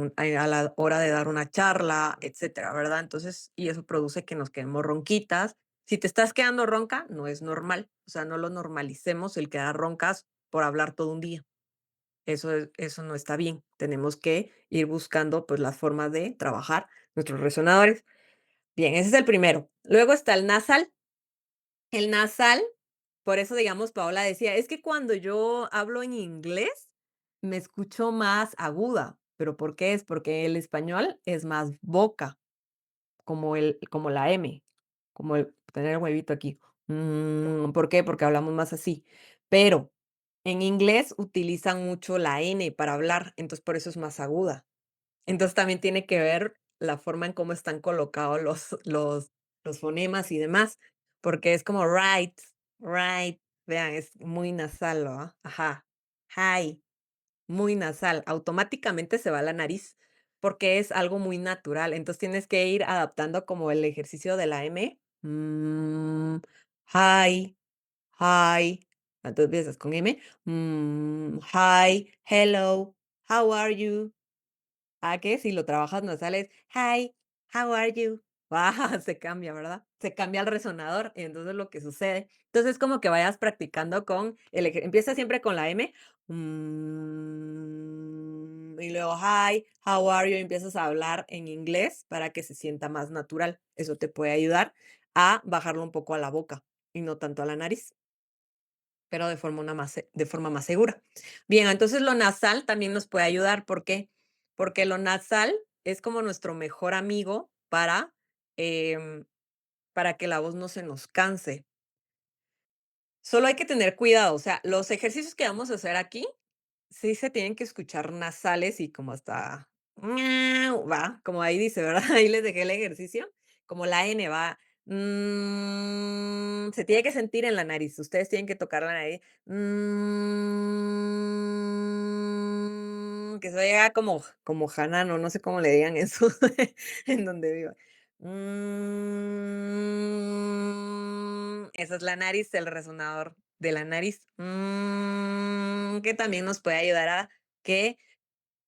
la hora de dar una charla, etcétera, ¿verdad? Entonces, y eso produce que nos quedemos ronquitas. Si te estás quedando ronca, no es normal. O sea, no lo normalicemos el quedar roncas por hablar todo un día. Eso no está bien. Tenemos que ir buscando, pues, las formas de trabajar nuestros resonadores. Bien, ese es el primero. Luego está el nasal. El nasal, por eso, digamos, Paola decía, es que cuando yo hablo en inglés, me escucho más aguda. ¿Pero por qué es? Porque el español es más boca, como la M, como el tener el huevito aquí. ¿Por qué? Porque hablamos más así. Pero en inglés utilizan mucho la N para hablar, entonces por eso es más aguda. Entonces también tiene que ver la forma en cómo están colocados los fonemas y demás, porque es como right, right, vean, es muy nasal, ¿va? Ajá, hi. Muy nasal, automáticamente se va a la nariz, porque es algo muy natural. Entonces tienes que ir adaptando como el ejercicio de la M. Hi, hi. Entonces empiezas con M. Hi, hello, how are you? A que si lo trabajas nasales, hi, how are you? Se cambia, ¿verdad? Se cambia el resonador, y entonces lo que sucede. Entonces es como que vayas practicando con empieza siempre con la M, y luego hi, how are you? Y empiezas a hablar en inglés para que se sienta más natural. Eso te puede ayudar a bajarlo un poco a la boca y no tanto a la nariz, pero de forma más segura. Bien, entonces lo nasal también nos puede ayudar, ¿por qué? Porque lo nasal es como nuestro mejor amigo para, em, para que la voz no se nos canse. Solo hay que tener cuidado, o sea, los ejercicios que vamos a hacer aquí sí se tienen que escuchar nasales y como hasta "miau", va, como ahí dice, ¿verdad? Ahí les dejé el ejercicio, como la N va, se tiene que sentir en la nariz, ustedes tienen que tocar la nariz, que se oiga como janano, no sé cómo le digan eso en donde vivo. Esa es la nariz, el resonador de la nariz, que también nos puede ayudar a que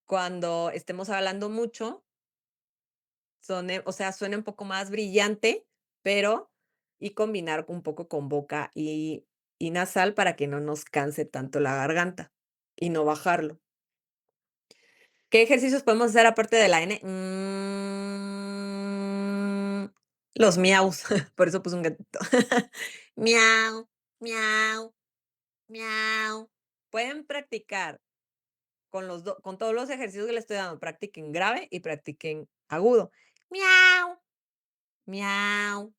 cuando estemos hablando mucho, suene un poco más brillante, pero y combinar un poco con boca y nasal para que no nos canse tanto la garganta y no bajarlo. ¿Qué ejercicios podemos hacer aparte de la N? Los miaus, por eso puse un gatito. Miau, miau, miau. Pueden practicar con todos los ejercicios que les estoy dando, practiquen grave y practiquen agudo. Miau, miau.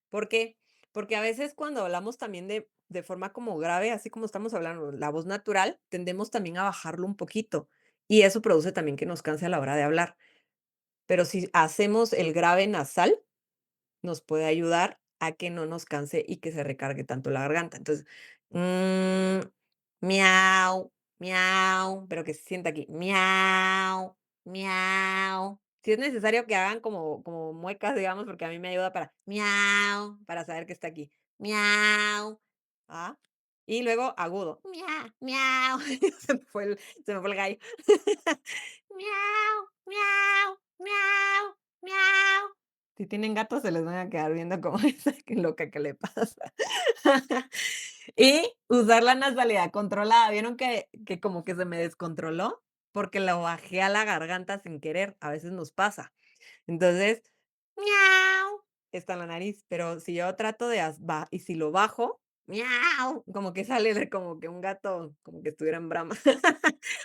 ¿Por qué? Porque a veces cuando hablamos también de forma como grave, así como estamos hablando, la voz natural, tendemos también a bajarlo un poquito y eso produce también que nos canse a la hora de hablar. Pero si hacemos el grave nasal, nos puede ayudar a que no nos canse y que se recargue tanto la garganta. Entonces, mm, miau, miau, pero que se sienta aquí, miau, miau. Si es necesario que hagan como muecas, digamos, porque a mí me ayuda para miau, para saber que está aquí, miau, ¿ah? Y luego agudo, miau, miau. Se me fue el gallo. Miau, miau, miau, miau. Si tienen gatos, se les van a quedar viendo como esa que loca que le pasa. Y usar la nasalidad controlada. ¿Vieron que como que se me descontroló? Porque lo bajé a la garganta sin querer, a veces nos pasa. Entonces, miau, está en la nariz, pero si yo trato de y si lo bajo, miau, como que sale de como que un gato, como que estuviera en brama.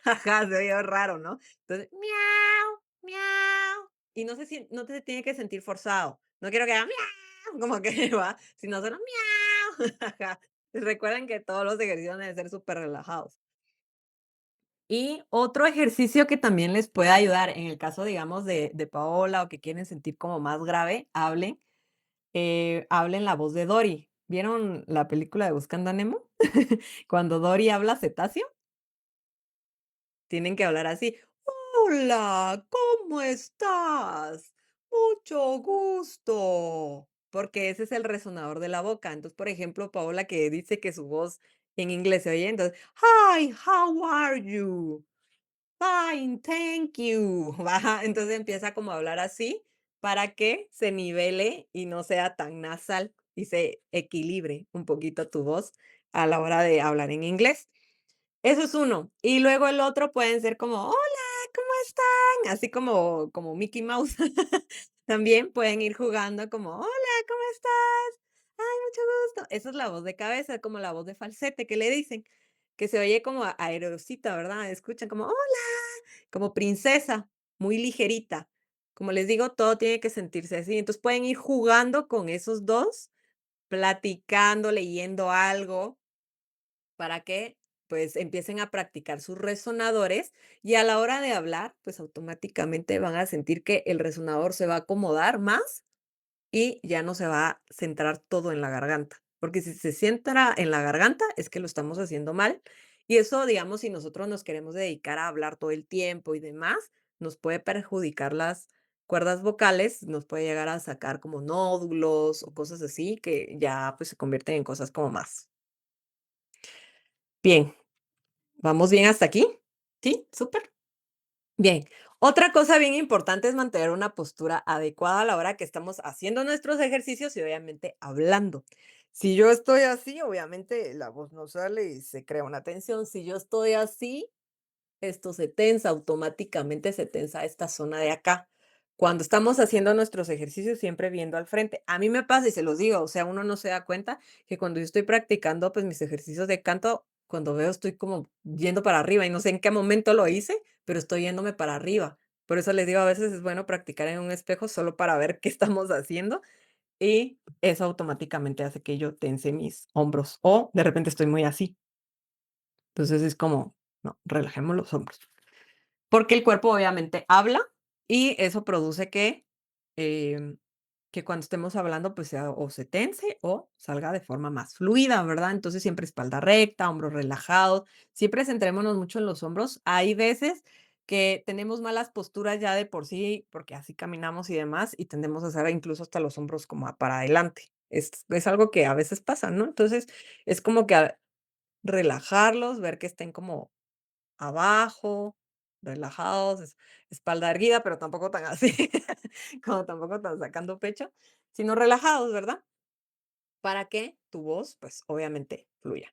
Ajá, se oye raro, ¿no? Entonces, miau, miau. Y no te tiene que sentir forzado. No quiero que haga miau, como que va, sino solo miau. Ajá. Recuerden que todos los ejercicios deben ser súper relajados. Y otro ejercicio que también les puede ayudar en el caso, digamos, de Paola o que quieren sentir como más grave, hablen la voz de Dory. ¿Vieron la película de Buscando a Nemo? Cuando Dory habla cetáceo, tienen que hablar así. Hola, ¿cómo estás? Mucho gusto. Porque ese es el resonador de la boca. Entonces, por ejemplo, Paola que dice que su voz en inglés se oye, entonces, Hi, how are you? Fine, thank you. Baja, entonces empieza como a hablar así para que se nivele y no sea tan nasal y se equilibre un poquito tu voz a la hora de hablar en inglés. Eso es uno. Y luego el otro pueden ser como, hola, ¿cómo están? Así como Mickey Mouse. También pueden ir jugando como, hola, ¿cómo estás? Ay, mucho gusto. Esa es la voz de cabeza, como la voz de falsete que le dicen, que se oye como aerosita, ¿verdad? Escuchan como, hola, como princesa, muy ligerita. Como les digo, todo tiene que sentirse así. Entonces pueden ir jugando con esos dos, platicando, leyendo algo para que, pues, empiecen a practicar sus resonadores y a la hora de hablar, pues, automáticamente van a sentir que el resonador se va a acomodar más y ya no se va a centrar todo en la garganta, porque si se centra en la garganta es que lo estamos haciendo mal y eso, digamos, si nosotros nos queremos dedicar a hablar todo el tiempo y demás, nos puede perjudicar las cuerdas vocales, nos puede llegar a sacar como nódulos o cosas así que ya, pues, se convierten en cosas como más. Bien. ¿Vamos bien hasta aquí? Sí, súper. Bien. Otra cosa bien importante es mantener una postura adecuada a la hora que estamos haciendo nuestros ejercicios y obviamente hablando. Si yo estoy así, obviamente la voz no sale y se crea una tensión. Si yo estoy así, esto se tensa, automáticamente se tensa esta zona de acá. Cuando estamos haciendo nuestros ejercicios, siempre viendo al frente. A mí me pasa y se los digo, o sea, uno no se da cuenta que cuando yo estoy practicando, pues mis ejercicios de canto, cuando veo estoy como yendo para arriba y no sé en qué momento lo hice, pero estoy yéndome para arriba. Por eso les digo, a veces es bueno practicar en un espejo solo para ver qué estamos haciendo y eso automáticamente hace que yo tense mis hombros, o de repente estoy muy así. Entonces es como, no, relajemos los hombros. Porque el cuerpo obviamente habla y eso produce em, que cuando estemos hablando, pues sea o se tense o salga de forma más fluida, ¿verdad? Entonces siempre espalda recta, hombros relajados, siempre centrémonos mucho en los hombros. Hay veces que tenemos malas posturas ya de por sí, porque así caminamos y demás, y tendemos a hacer incluso hasta los hombros como para adelante. Es algo que a veces pasa, ¿no? Entonces es como que relajarlos, ver que estén como abajo, relajados, espalda erguida, pero tampoco tan así, como tampoco tan sacando pecho, sino relajados, ¿verdad? Para que tu voz, pues, obviamente fluya.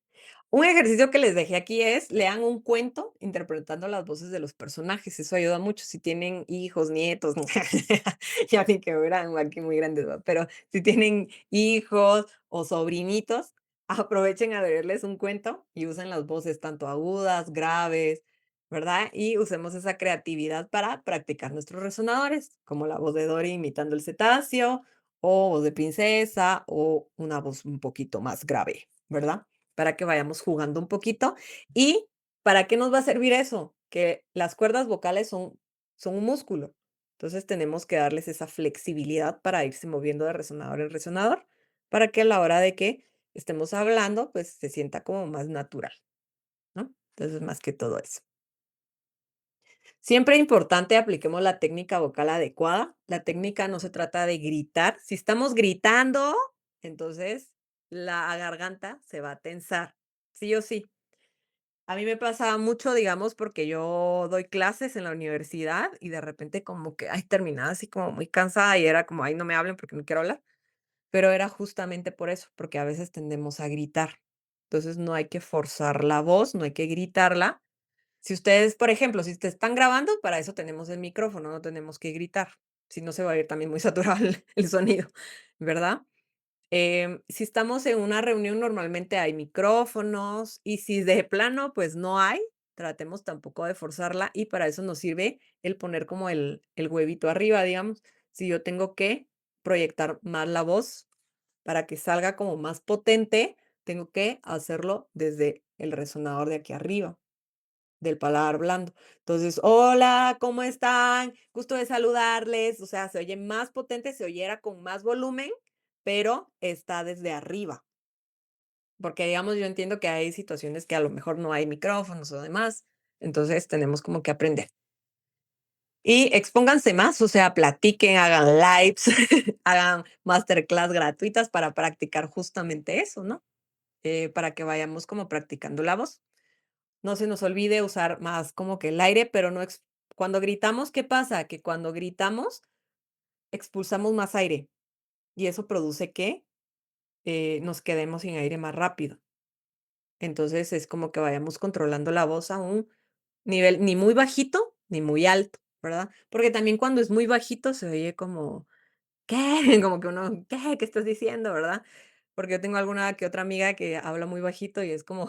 Un ejercicio que les dejé aquí es, lean un cuento interpretando las voces de los personajes. Eso ayuda mucho si tienen hijos, nietos, ya vi que eran aquí muy grandes, ¿verdad? Pero si tienen hijos o sobrinitos, aprovechen a leerles un cuento y usen las voces tanto agudas, graves, ¿verdad? Y usemos esa creatividad para practicar nuestros resonadores, como la voz de Dory imitando el cetáceo, o voz de princesa, o una voz un poquito más grave, ¿verdad? Para que vayamos jugando un poquito. ¿Y para qué nos va a servir eso? Que las cuerdas vocales son un músculo. Entonces tenemos que darles esa flexibilidad para irse moviendo de resonador en resonador, para que a la hora de que estemos hablando, pues se sienta como más natural, ¿no? Entonces, más que todo eso. Siempre importante apliquemos la técnica vocal adecuada. La técnica no se trata de gritar. Si estamos gritando, entonces la garganta se va a tensar, sí o sí. A mí me pasaba mucho, digamos, porque yo doy clases en la universidad y de repente como que, ay, terminaba así como muy cansada y era como, ay, no me hablen porque no quiero hablar. Pero era justamente por eso, porque a veces tendemos a gritar. Entonces no hay que forzar la voz, no hay que gritarla, si ustedes, por ejemplo, si te están grabando, para eso tenemos el micrófono, no tenemos que gritar, si no se va a ir también muy saturado el sonido, ¿verdad? Si estamos en una reunión, normalmente hay micrófonos y si de plano, pues no hay, tratemos tampoco de forzarla y para eso nos sirve el poner como el huevito arriba, digamos. Si yo tengo que proyectar más la voz para que salga como más potente, tengo que hacerlo desde el resonador de aquí arriba del paladar blando. Entonces, hola, ¿cómo están? Gusto de saludarles. O sea, se oye más potente, se oyera con más volumen, pero está desde arriba. Porque, digamos, yo entiendo que hay situaciones que a lo mejor no hay micrófonos o demás. Entonces, tenemos como que aprender. Y expónganse más, o sea, platiquen, hagan lives, hagan masterclass gratuitas para practicar justamente eso, ¿no? Para que vayamos como practicando la voz. No se nos olvide usar más como que el aire, pero no cuando gritamos, ¿qué pasa? Que cuando gritamos, expulsamos más aire y eso produce que nos quedemos sin aire más rápido. Entonces es como que vayamos controlando la voz a un nivel ni muy bajito ni muy alto, ¿verdad? Porque también cuando es muy bajito se oye como, ¿qué? Como que uno, ¿qué? ¿Qué estás diciendo, verdad? Porque yo tengo alguna que otra amiga que habla muy bajito y es como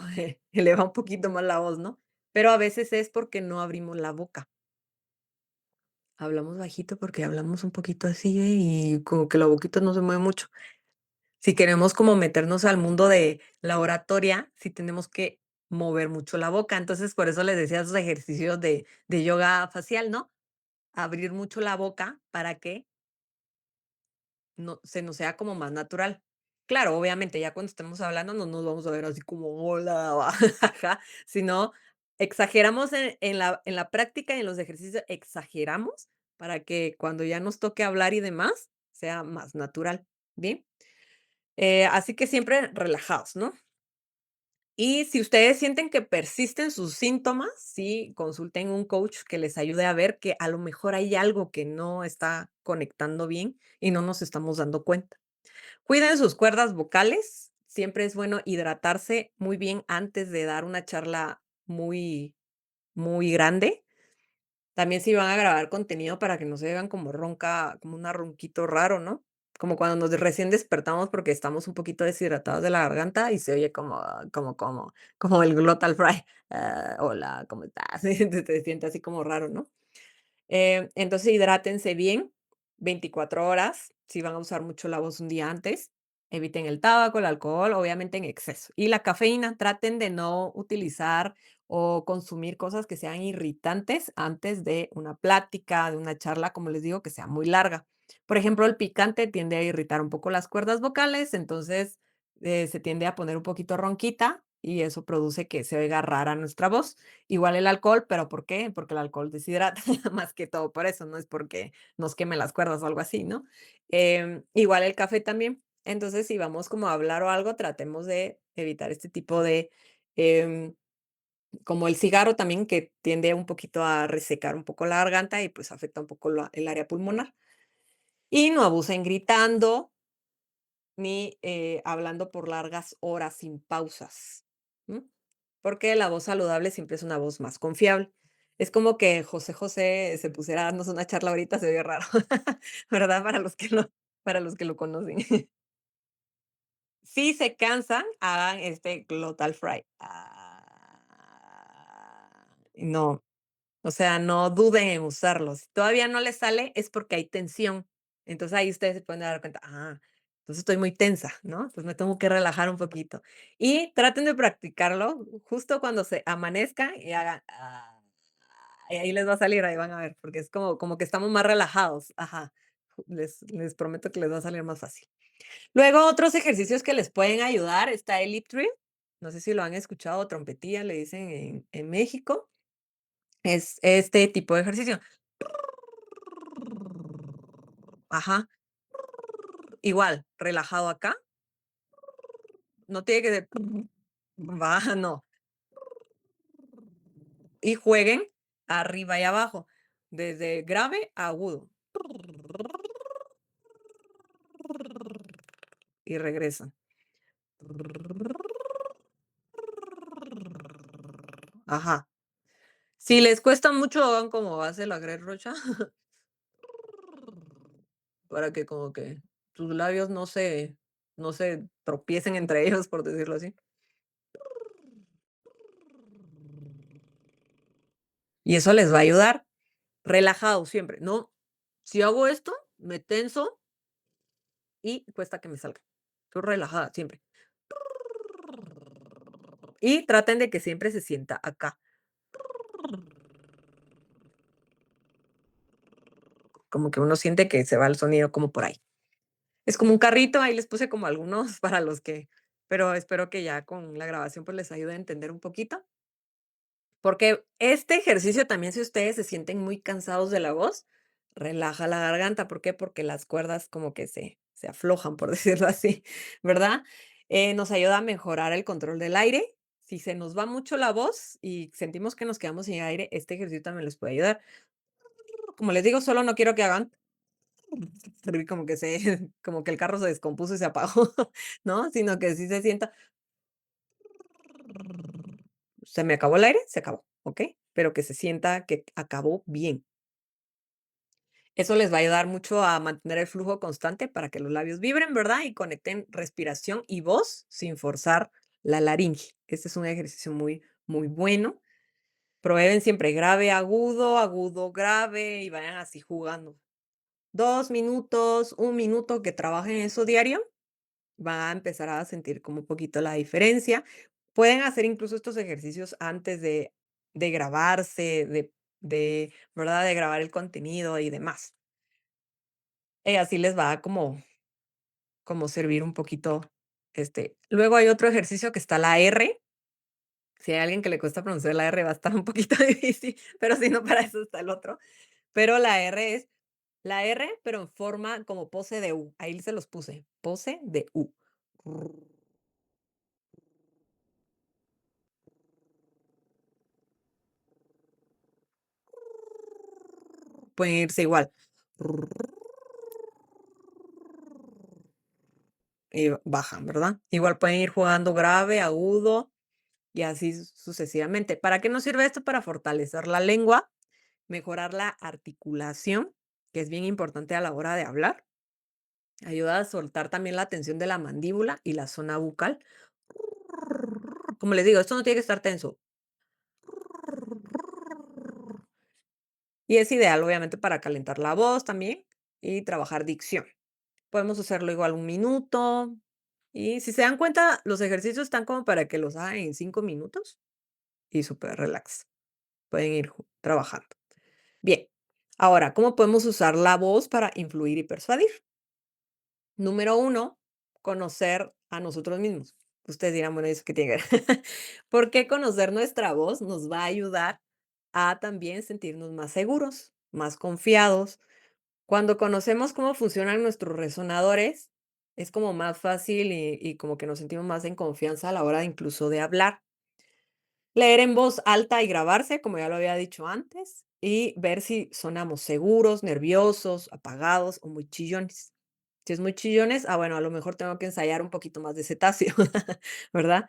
eleva un poquito más la voz, ¿no? Pero a veces es porque no abrimos la boca. Hablamos bajito porque hablamos un poquito así y como que la boquita no se mueve mucho. Si queremos como meternos al mundo de la oratoria, sí tenemos que mover mucho la boca. Entonces, por eso les decía esos ejercicios de yoga facial, ¿no? Abrir mucho la boca para que no se nos sea como más natural. Claro, obviamente, ya cuando estemos hablando no nos vamos a ver así como hola, ajá, sino exageramos en la práctica y en los ejercicios, exageramos para que cuando ya nos toque hablar y demás, sea más natural, ¿bien? Así que siempre relajados, ¿no? Y si ustedes sienten que persisten sus síntomas, sí, consulten un coach que les ayude a ver que a lo mejor hay algo que no está conectando bien y no nos estamos dando cuenta. Cuiden sus cuerdas vocales. Siempre es bueno hidratarse muy bien antes de dar una charla muy, muy grande. También si van a grabar contenido para que no se vean como ronca, como un ronquito raro, ¿no? Como cuando nos recién despertamos porque estamos un poquito deshidratados de la garganta y se oye como el glottal fry. Hola, ¿cómo estás? Te sientes así como raro, ¿no? Entonces hidrátense bien, 24 horas. si van a usar mucho la voz un día antes, eviten el tabaco, el alcohol, obviamente en exceso. Y la cafeína, traten de no utilizar o consumir cosas que sean irritantes antes de una plática, de una charla, como les digo, que sea muy larga. Por ejemplo, el picante tiende a irritar un poco las cuerdas vocales, entonces se tiende a poner un poquito ronquita y eso produce que se oiga rara nuestra voz. Igual el alcohol, pero ¿por qué? Porque el alcohol deshidrata, más que todo por eso, no es porque nos queme las cuerdas o algo así, ¿no? Igual el café también. Entonces, si vamos como a hablar o algo, tratemos de evitar este tipo de, em, como el cigarro también, que tiende un poquito a resecar un poco la garganta y pues afecta un poco el área pulmonar. Y no abusen gritando ni hablando por largas horas sin pausas, ¿m? Porque la voz saludable siempre es una voz más confiable. Es como que José José se pusiera a darnos una charla ahorita, se oye raro, ¿verdad? Para los que lo conocen. Si se cansan, hagan este glottal fry. No, o sea, no duden en usarlo. Si todavía no les sale, es porque hay tensión. Entonces, ahí ustedes se pueden dar cuenta, entonces estoy muy tensa, ¿no? Entonces me tengo que relajar un poquito. Y traten de practicarlo justo cuando se amanezca y hagan, y ahí les va a salir, ahí van a ver, porque es como que estamos más relajados. Ajá. Les prometo que les va a salir más fácil. Luego, otros ejercicios que les pueden ayudar, está el lip trill. No sé si lo han escuchado, trompetilla, le dicen en México. Es este tipo de ejercicio. Ajá, igual, relajado acá, no tiene que ser baja, no. Y jueguen arriba y abajo, desde grave a agudo. Y regresan. Ajá. Si les cuesta mucho, hagan como hace la Greg Rocha, para que como que sus labios no se tropiecen entre ellos, por decirlo así. Y eso les va a ayudar. Relajado siempre, ¿no? Si hago esto, me tenso y cuesta que me salga. Estoy relajada siempre. Y traten de que siempre se sienta acá. Como que uno siente que se va el sonido como por ahí. Es como un carrito, ahí les puse como algunos para los que, pero espero que ya con la grabación pues les ayude a entender un poquito. Porque este ejercicio también, si ustedes se sienten muy cansados de la voz, relaja la garganta. ¿Por qué? Porque las cuerdas como que se aflojan, por decirlo así, ¿verdad? Nos ayuda a mejorar el control del aire. Si se nos va mucho la voz y sentimos que nos quedamos sin aire, este ejercicio también les puede ayudar. Como les digo, solo no quiero que hagan como que como que el carro se descompuso y se apagó, ¿no? Sino que sí se sienta. Se me acabó el aire, se acabó, ¿ok? Pero que se sienta que acabó bien. Eso les va a ayudar mucho a mantener el flujo constante para que los labios vibren, ¿verdad? Y conecten respiración y voz sin forzar la laringe. Este es un ejercicio muy, muy bueno. Prueben siempre grave, agudo, agudo, grave y vayan así jugando. 2 minutos, 1 minuto que trabajen eso diario, van a empezar a sentir como un poquito la diferencia. Pueden hacer incluso estos ejercicios antes de grabarse, ¿verdad? De grabar el contenido y demás. Así les va a como servir un poquito. Luego hay otro ejercicio que está la R. Si hay alguien que le cuesta pronunciar la R, va a estar un poquito difícil, pero si no, para eso está el otro. Pero la R es la R, pero en forma como pose de U. Ahí se los puse, pose de U. Pueden irse igual. Y bajan, ¿verdad? Igual pueden ir jugando grave, agudo y así sucesivamente. ¿Para qué nos sirve esto? Para fortalecer la lengua, mejorar la articulación, que es bien importante a la hora de hablar. Ayuda a soltar también la tensión de la mandíbula y la zona bucal. Como les digo, esto no tiene que estar tenso. Y es ideal, obviamente, para calentar la voz también y trabajar dicción. Podemos hacerlo igual 1 minuto. Y si se dan cuenta, los ejercicios están como para que los hagan en 5 minutos y súper relax. Pueden ir trabajando. Bien, ahora, ¿cómo podemos usar la voz para influir y persuadir? Número uno, conocer a nosotros mismos. Ustedes dirán, bueno, ¿y eso qué tiene que ver? Porque conocer nuestra voz nos va a ayudar a también sentirnos más seguros, más confiados. Cuando conocemos cómo funcionan nuestros resonadores, es como más fácil y como que nos sentimos más en confianza a la hora incluso de hablar. Leer en voz alta y grabarse, como ya lo había dicho antes, y ver si sonamos seguros, nerviosos, apagados o muy chillones. Si es muy chillones, bueno, a lo mejor tengo que ensayar un poquito más de cetáceo, ¿verdad?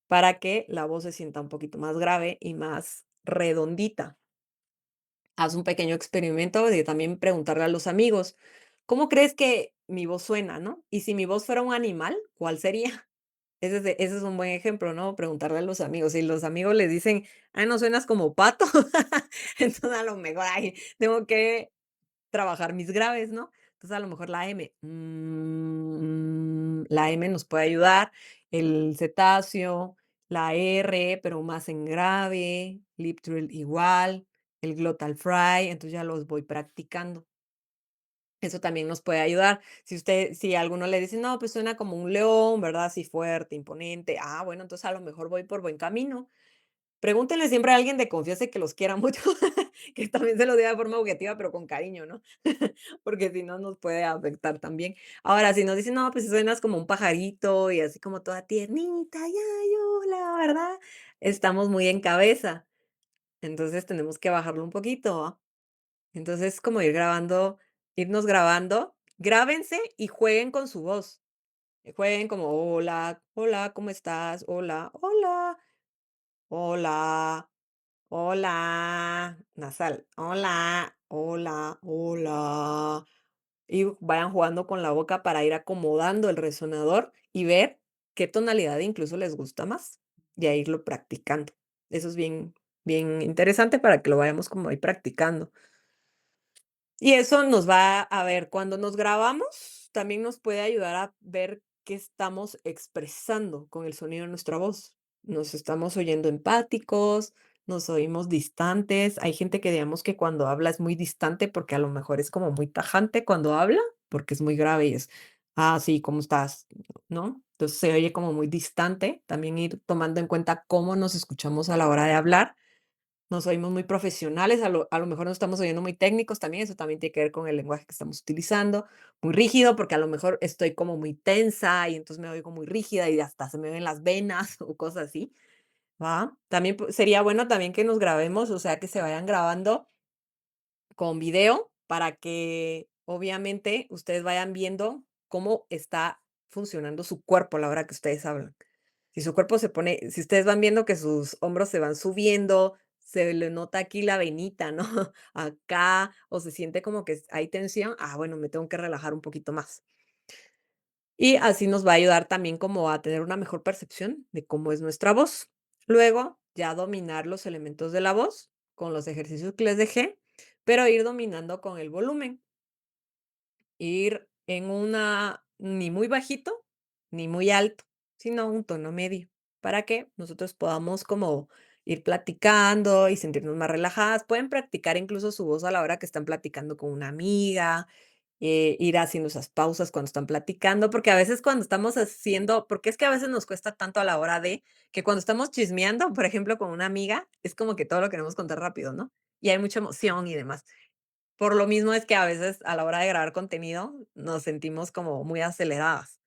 Para que la voz se sienta un poquito más grave y más redondita. Haz un pequeño experimento de también preguntarle a los amigos, ¿cómo crees que mi voz suena, no? Y si mi voz fuera un animal, ¿cuál sería? Ese es un buen ejemplo, ¿no? Preguntarle a los amigos. Si los amigos le dicen: "Ay, no suenas como pato", entonces a lo mejor ahí tengo que trabajar mis graves, ¿no? Entonces a lo mejor la M nos puede ayudar, el cetáceo, la R, pero más en grave, lip trill igual, el glottal fry, entonces ya los voy practicando. Eso también nos puede ayudar. Si a alguno le dice: "No, pues suena como un león, ¿verdad? Así fuerte, imponente". Bueno, entonces a lo mejor voy por buen camino. Pregúntenle siempre a alguien de confianza y que los quiera mucho, que también se lo diga de forma objetiva, pero con cariño, ¿no? Porque si no, nos puede afectar también. Ahora, si nos dicen: "No, pues suenas como un pajarito y así como toda tiernita, y ay, hola", ¿verdad? Estamos muy en cabeza, entonces tenemos que bajarlo un poquito, ¿va? Entonces, como irnos grabando, grábense y jueguen con su voz. Jueguen como: "Hola, hola, ¿cómo estás? Hola, hola, hola, hola", nasal, "Hola, hola, hola", y vayan jugando con la boca para ir acomodando el resonador y ver qué tonalidad incluso les gusta más, y a irlo practicando. Eso es bien bien interesante para que lo vayamos como ahí practicando. Y eso nos va a ver, cuando nos grabamos, también nos puede ayudar a ver qué estamos expresando con el sonido de nuestra voz. Nos estamos oyendo empáticos, nos oímos distantes. Hay gente que digamos que cuando habla es muy distante porque a lo mejor es como muy tajante cuando habla, porque es muy grave y es, sí, ¿cómo estás? ¿No? Entonces se oye como muy distante. También ir tomando en cuenta cómo nos escuchamos a la hora de hablar. Nos oímos muy profesionales, a lo mejor nos estamos oyendo muy técnicos también, eso también tiene que ver con el lenguaje que estamos utilizando, muy rígido, porque a lo mejor estoy como muy tensa y entonces me oigo muy rígida y hasta se me ven las venas o cosas así, ¿va? También sería bueno también que nos grabemos, o sea, que se vayan grabando con video para que obviamente ustedes vayan viendo cómo está funcionando su cuerpo a la hora que ustedes hablan. Si ustedes van viendo que sus hombros se van subiendo, se le nota aquí la venita, ¿no? Acá, o se siente como que hay tensión, bueno, me tengo que relajar un poquito más. Y así nos va a ayudar también como a tener una mejor percepción de cómo es nuestra voz. Luego, ya dominar los elementos de la voz con los ejercicios que les dejé, pero ir dominando con el volumen. Ir en una ni muy bajito, ni muy alto, sino un tono medio, para que nosotros podamos como ir platicando y sentirnos más relajadas. Pueden practicar incluso su voz a la hora que están platicando con una amiga, ir haciendo esas pausas cuando están platicando, porque a veces cuando estamos haciendo porque es que a veces nos cuesta tanto a la hora de que cuando estamos chismeando, por ejemplo, con una amiga, es como que todo lo queremos contar rápido, ¿no? Y hay mucha emoción y demás. Por lo mismo es que a veces a la hora de grabar contenido nos sentimos como muy aceleradas,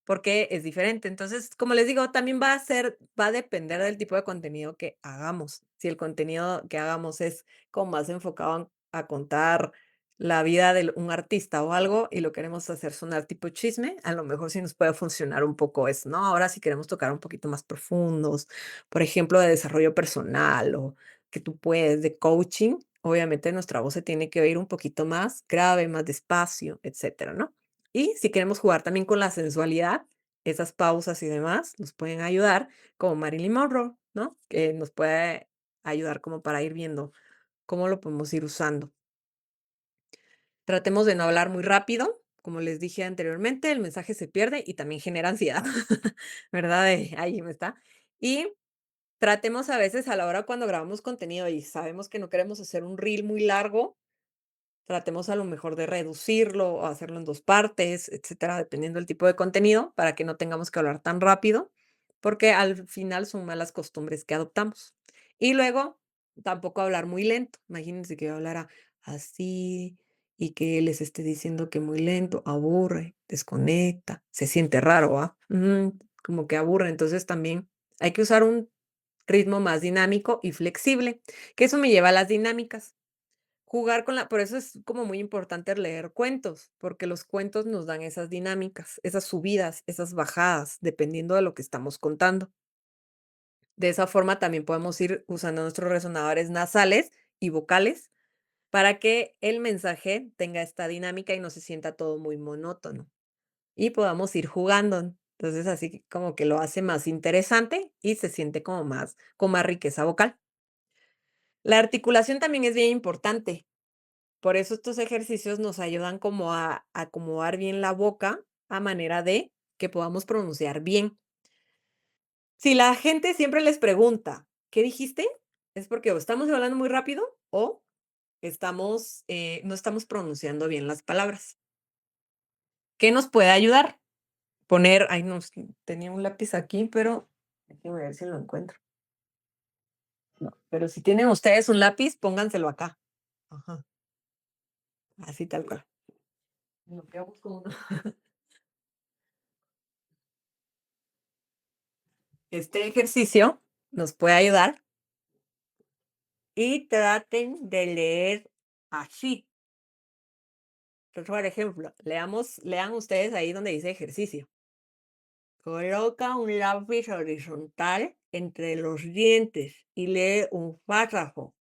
porque es diferente. Entonces, como les digo, también va a depender del tipo de contenido que hagamos. Si el contenido que hagamos es como más enfocado a contar la vida de un artista o algo y lo queremos hacer sonar tipo chisme, a lo mejor sí nos puede funcionar un poco eso, ¿no? Ahora si queremos tocar un poquito más profundos, por ejemplo, de desarrollo personal o que tú puedes, de coaching, obviamente nuestra voz se tiene que oír un poquito más grave, más despacio, etcétera, ¿no? Y si queremos jugar también con la sensualidad, esas pausas y demás nos pueden ayudar, como Marilyn Monroe, ¿no? Que nos puede ayudar como para ir viendo cómo lo podemos ir usando. Tratemos de no hablar muy rápido como les dije anteriormente, el mensaje se pierde y también genera ansiedad, ¿verdad? De, ahí me está. Y tratemos a veces a la hora cuando grabamos contenido y sabemos que no queremos hacer un reel muy largo, tratemos a lo mejor de reducirlo o hacerlo en 2 partes, etcétera, dependiendo del tipo de contenido, para que no tengamos que hablar tan rápido, porque al final son malas costumbres que adoptamos. Y luego, tampoco hablar muy lento. Imagínense que yo hablara así y que les esté diciendo que muy lento, aburre, desconecta, se siente raro, ¿ah? Como que aburre. Entonces, también hay que usar un ritmo más dinámico y flexible, que eso me lleva a las dinámicas. Jugar con la por eso es como muy importante leer cuentos, porque los cuentos nos dan esas dinámicas, esas subidas, esas bajadas, dependiendo de lo que estamos contando. De esa forma también podemos ir usando nuestros resonadores nasales y vocales para que el mensaje tenga esta dinámica y no se sienta todo muy monótono y podamos ir jugando. Entonces, así como que lo hace más interesante y se siente como más con más riqueza vocal. La articulación también es bien importante. Por eso estos ejercicios nos ayudan como a acomodar bien la boca a manera de que podamos pronunciar bien. Si la gente siempre les pregunta: "¿Qué dijiste?", es porque o estamos hablando muy rápido o no estamos pronunciando bien las palabras. ¿Qué nos puede ayudar? Poner ay, no, tenía un lápiz aquí, pero déjenme ver si lo encuentro. No, pero si tienen ustedes un lápiz, pónganselo acá. Ajá, así tal cual. En lo que busco uno. Este ejercicio nos puede ayudar y traten de leer así. Entonces, por ejemplo, lean ustedes ahí donde dice ejercicio. Coloca un lápiz horizontal entre los dientes y lee un párrafo.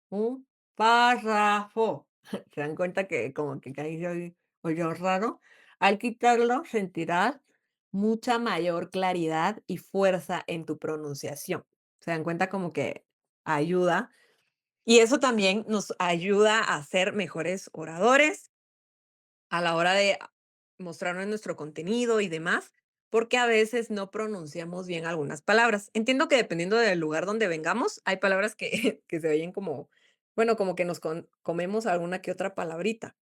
Un párrafo. ¿Se dan cuenta que como que ahí se oyó raro? Al quitarlo sentirás mucha mayor claridad y fuerza en tu pronunciación. ¿Se dan cuenta como que ayuda? Y eso también nos ayuda a ser mejores oradores a la hora de mostrarnos nuestro contenido y demás, porque a veces no pronunciamos bien algunas palabras. Entiendo que dependiendo del lugar donde vengamos, hay palabras que, que se oyen como, bueno, como que nos comemos alguna que otra palabrita.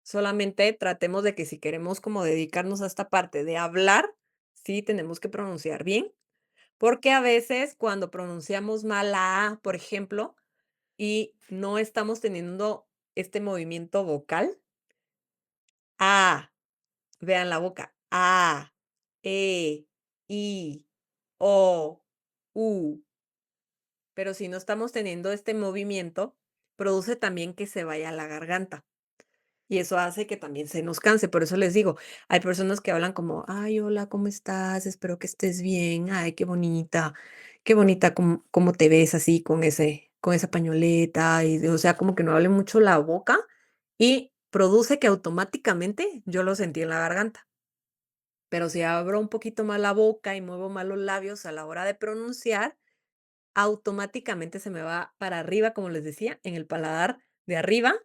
Solamente tratemos de que si queremos como dedicarnos a esta parte de hablar, sí tenemos que pronunciar bien, porque a veces cuando pronunciamos mal la A, por ejemplo, y no estamos teniendo este movimiento vocal, A, vean la boca, A, E, I, O, U. Pero si no estamos teniendo este movimiento, produce también que se vaya a la garganta. Y eso hace que también se nos canse. Por eso les digo, hay personas que hablan como, ay, hola, ¿cómo estás? Espero que estés bien. Ay, qué bonita cómo te ves así con esa pañoleta. Y, o sea, como que no hable mucho la boca y produce que automáticamente yo lo sentí en la garganta. Pero si abro un poquito más la boca y muevo más los labios a la hora de pronunciar, automáticamente se me va para arriba, como les decía, en el paladar de arriba,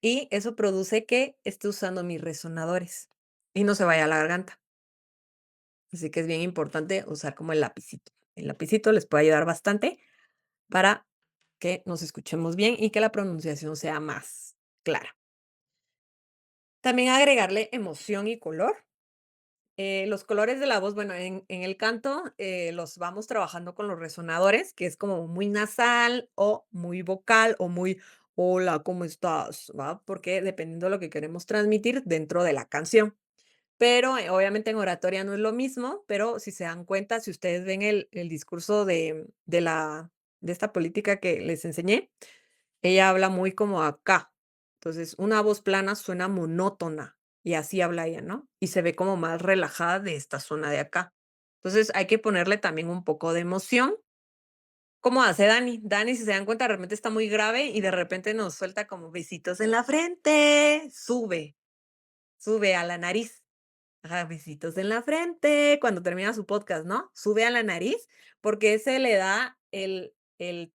y eso produce que esté usando mis resonadores y no se vaya a la garganta. Así que es bien importante usar como el lapicito. El lapicito les puede ayudar bastante para que nos escuchemos bien y que la pronunciación sea más clara. También agregarle emoción y color. Los colores de la voz, bueno, en el canto, los vamos trabajando con los resonadores, que es como muy nasal, o muy vocal, o muy: "Hola, ¿cómo estás?", ¿va? Porque dependiendo de lo que queremos transmitir dentro de la canción. Pero, obviamente en oratoria no es lo mismo, pero si se dan cuenta, si ustedes ven el discurso de esta política que les enseñé, ella habla muy como acá. Entonces, una voz plana suena monótona y así habla ella, ¿no? Y se ve como más relajada de esta zona de acá. Entonces, hay que ponerle también un poco de emoción, como hace Dani. Dani, si se dan cuenta, de repente está muy grave y de repente nos suelta como besitos en la frente, sube a la nariz. Ajá, besitos en la frente, cuando termina su podcast, ¿no? Sube a la nariz, porque ese le da el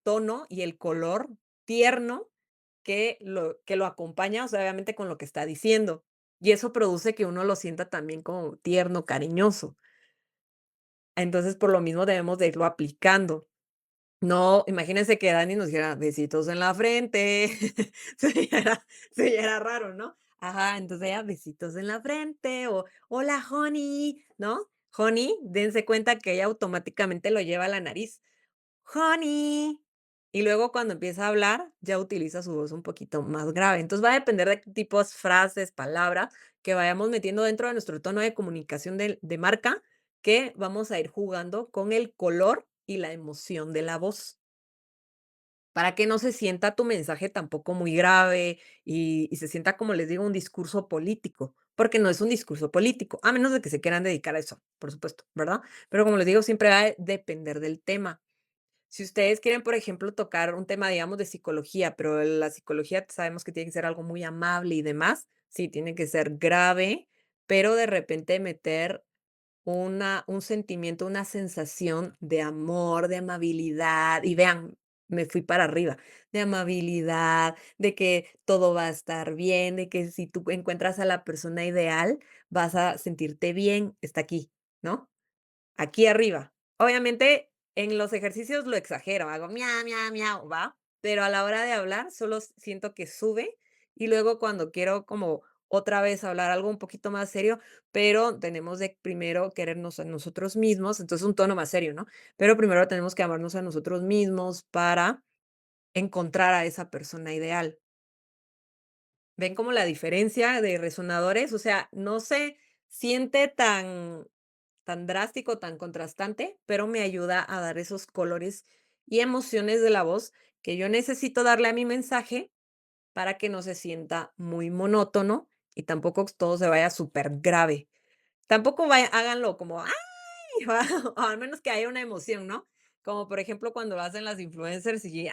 tono y el color tierno que lo acompaña, o sea, obviamente con lo que está diciendo. y eso produce que uno lo sienta también como tierno, cariñoso. Entonces, por lo mismo debemos de irlo aplicando. No, imagínense que Dani nos dijera: "Besitos en la frente". Eso ya era raro, ¿no? Ajá, entonces ella: "Besitos en la frente", o "Hola, honey", ¿no? Honey, dense cuenta que ella automáticamente lo lleva a la nariz. Honey. Y luego cuando empieza a hablar, ya utiliza su voz un poquito más grave. Entonces va a depender de qué tipos, frases, palabras que vayamos metiendo dentro de nuestro tono de comunicación de marca, que vamos a ir jugando con el color y la emoción de la voz, para que no se sienta tu mensaje tampoco muy grave y se sienta, como les digo, un discurso político, porque no es un discurso político, a menos de que se quieran dedicar a eso, por supuesto, ¿verdad? Pero como les digo, siempre va a depender del tema. Si ustedes quieren, por ejemplo, tocar un tema, digamos, de psicología, pero la psicología sabemos que tiene que ser algo muy amable y demás, sí, tiene que ser grave, pero de repente meter un sentimiento, una sensación de amor, de amabilidad, y vean, me fui para arriba, de amabilidad, de que todo va a estar bien, de que si tú encuentras a la persona ideal, vas a sentirte bien, está aquí, ¿no? Aquí arriba. Obviamente, en los ejercicios lo exagero, hago miau, miau, miau, ¿va? Pero a la hora de hablar, solo siento que sube y luego cuando quiero como otra vez hablar algo un poquito más serio, pero tenemos de primero querernos a nosotros mismos, entonces un tono más serio, ¿no? Pero primero tenemos que amarnos a nosotros mismos para encontrar a esa persona ideal. ¿Ven como la diferencia de resonadores? O sea, no se siente tan drástico, tan contrastante, pero me ayuda a dar esos colores y emociones de la voz que yo necesito darle a mi mensaje para que no se sienta muy monótono y tampoco todo se vaya súper grave. Tampoco háganlo como, o al menos que haya una emoción, ¿no? Como por ejemplo cuando lo hacen las influencers y, miren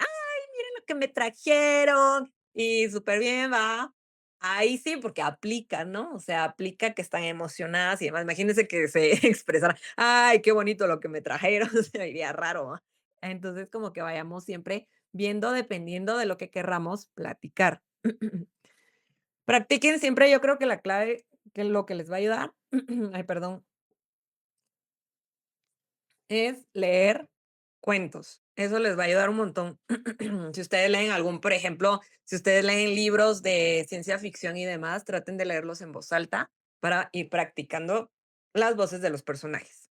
lo que me trajeron y súper bien, va. Ahí sí, porque aplica, ¿no? O sea, aplica que están emocionadas y demás. Imagínense que se expresara, ay, qué bonito lo que me trajeron, se diría raro, ¿va? Entonces, como que vayamos siempre viendo dependiendo de lo que querramos platicar. Practiquen siempre, yo creo que la clave, que lo que les va a ayudar, ay, perdón, es leer cuentos. Eso les va a ayudar un montón. Si ustedes leen algún, por ejemplo, si ustedes leen libros de ciencia ficción y demás, traten de leerlos en voz alta para ir practicando las voces de los personajes.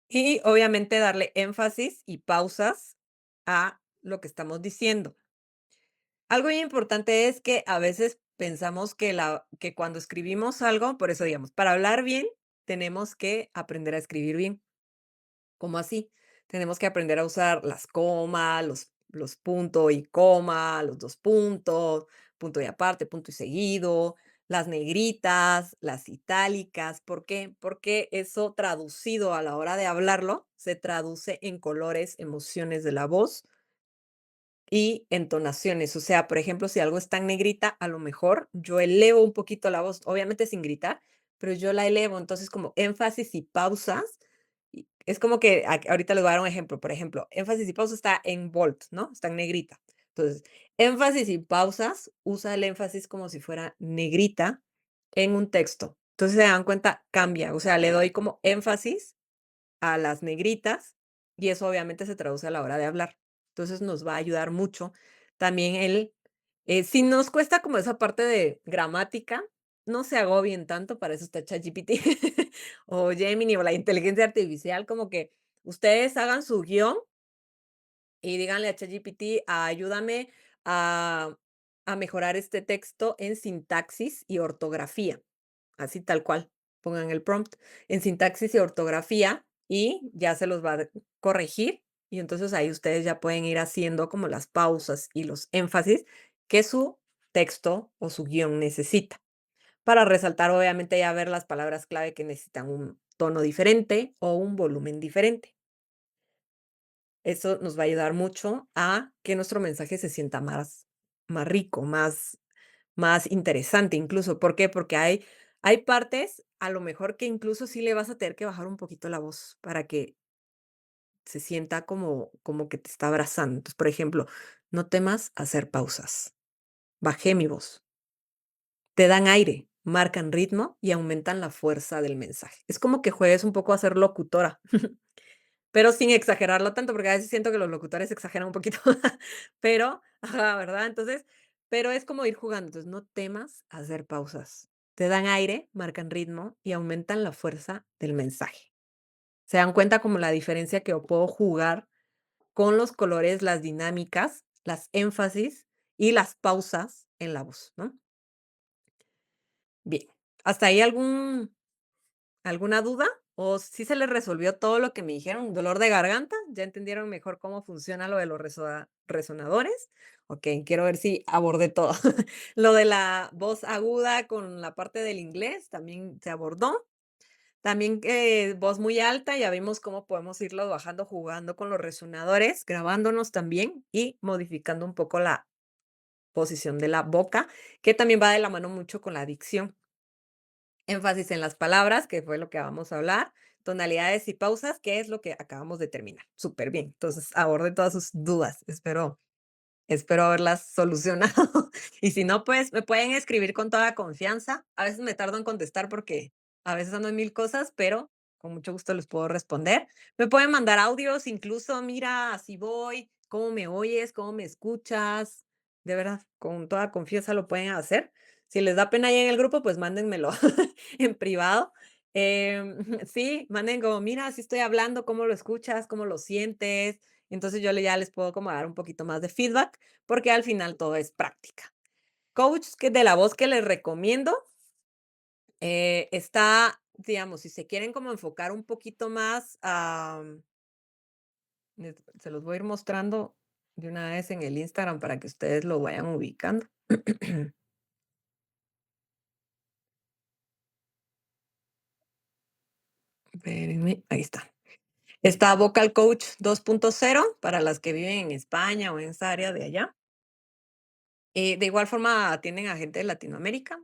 Y obviamente darle énfasis y pausas a lo que estamos diciendo. Algo muy importante es que a veces pensamos que cuando escribimos algo, por eso digamos, para hablar bien, tenemos que aprender a escribir bien. ¿Cómo así? Tenemos que aprender a usar las comas, los punto y coma, los 2 puntos, punto y aparte, punto y seguido, las negritas, las itálicas, ¿por qué? Porque eso traducido a la hora de hablarlo, se traduce en colores, emociones de la voz y entonaciones. O sea, por ejemplo, si algo está en negrita, a lo mejor yo elevo un poquito la voz, obviamente sin gritar, pero yo la elevo. Entonces, como énfasis y pausas, es como que ahorita les voy a dar un ejemplo. Por ejemplo, énfasis y pausa está en bold, ¿no? Está en negrita. Entonces, énfasis y pausas, usa el énfasis como si fuera negrita en un texto. Entonces, se dan cuenta, cambia. O sea, le doy como énfasis a las negritas y eso obviamente se traduce a la hora de hablar. Entonces nos va a ayudar mucho. También si nos cuesta como esa parte de gramática, no se agobien tanto, para eso está ChatGPT o Gemini o la inteligencia artificial, como que ustedes hagan su guión y díganle a ChatGPT, ayúdame a, a mejorar este texto en sintaxis y ortografía. Así tal cual, pongan el prompt en sintaxis y ortografía y ya se los va a corregir. Y entonces ahí ustedes ya pueden ir haciendo como las pausas y los énfasis que su texto o su guión necesita. Para resaltar, obviamente, ya ver las palabras clave que necesitan un tono diferente o un volumen diferente. Eso nos va a ayudar mucho a que nuestro mensaje se sienta más rico, más interesante incluso, ¿por qué? Porque hay partes, a lo mejor, que incluso sí le vas a tener que bajar un poquito la voz para que se sienta como que te está abrazando. Entonces, por ejemplo, no temas hacer pausas. Bajé mi voz. te dan aire, marcan ritmo y aumentan la fuerza del mensaje. Es como que juegues un poco a ser locutora, pero sin exagerarlo tanto, porque a veces siento que los locutores exageran un poquito, pero, ajá, ¿verdad? Entonces, pero es como ir jugando. Entonces, no temas hacer pausas. Te dan aire, marcan ritmo y aumentan la fuerza del mensaje. ¿Se dan cuenta como la diferencia que puedo jugar con los colores, las dinámicas, las énfasis y las pausas en la voz, ¿no? Bien, ¿hasta ahí alguna duda? ¿O sí se les resolvió todo lo que me dijeron? ¿Dolor de garganta? ¿Ya entendieron mejor cómo funciona lo de los resonadores? Ok, quiero ver si abordé todo. Lo de la voz aguda con la parte del inglés también se abordó. También voz muy alta, ya vimos cómo podemos irlo bajando jugando con los resonadores, grabándonos también y modificando un poco la posición de la boca, que también va de la mano mucho con la dicción. Énfasis en las palabras, que fue lo que vamos a hablar, tonalidades y pausas, que es lo que acabamos de terminar. Súper bien. Entonces, abordé todas sus dudas. Espero haberlas solucionado. Y si no, pues me pueden escribir con toda confianza. A veces me tardo en contestar porque a veces ando en mil cosas, pero con mucho gusto les puedo responder. Me pueden mandar audios, incluso, mira, así voy, cómo me oyes, cómo me escuchas. De verdad, con toda confianza lo pueden hacer. Si les da pena ahí en el grupo, pues mándenmelo en privado. Sí, manden como, mira, así estoy hablando, cómo lo escuchas, cómo lo sientes. Entonces yo ya les puedo como dar un poquito más de feedback, porque al final todo es práctica. Coach que de la voz que les recomiendo está, digamos, si se quieren como enfocar un poquito más, se los voy a ir mostrando de una vez en el Instagram para que ustedes lo vayan ubicando. Espérenme, ahí está. Está Vocal Coach 2.0 para las que viven en España o en esa área de allá. De igual forma atienden a gente de Latinoamérica.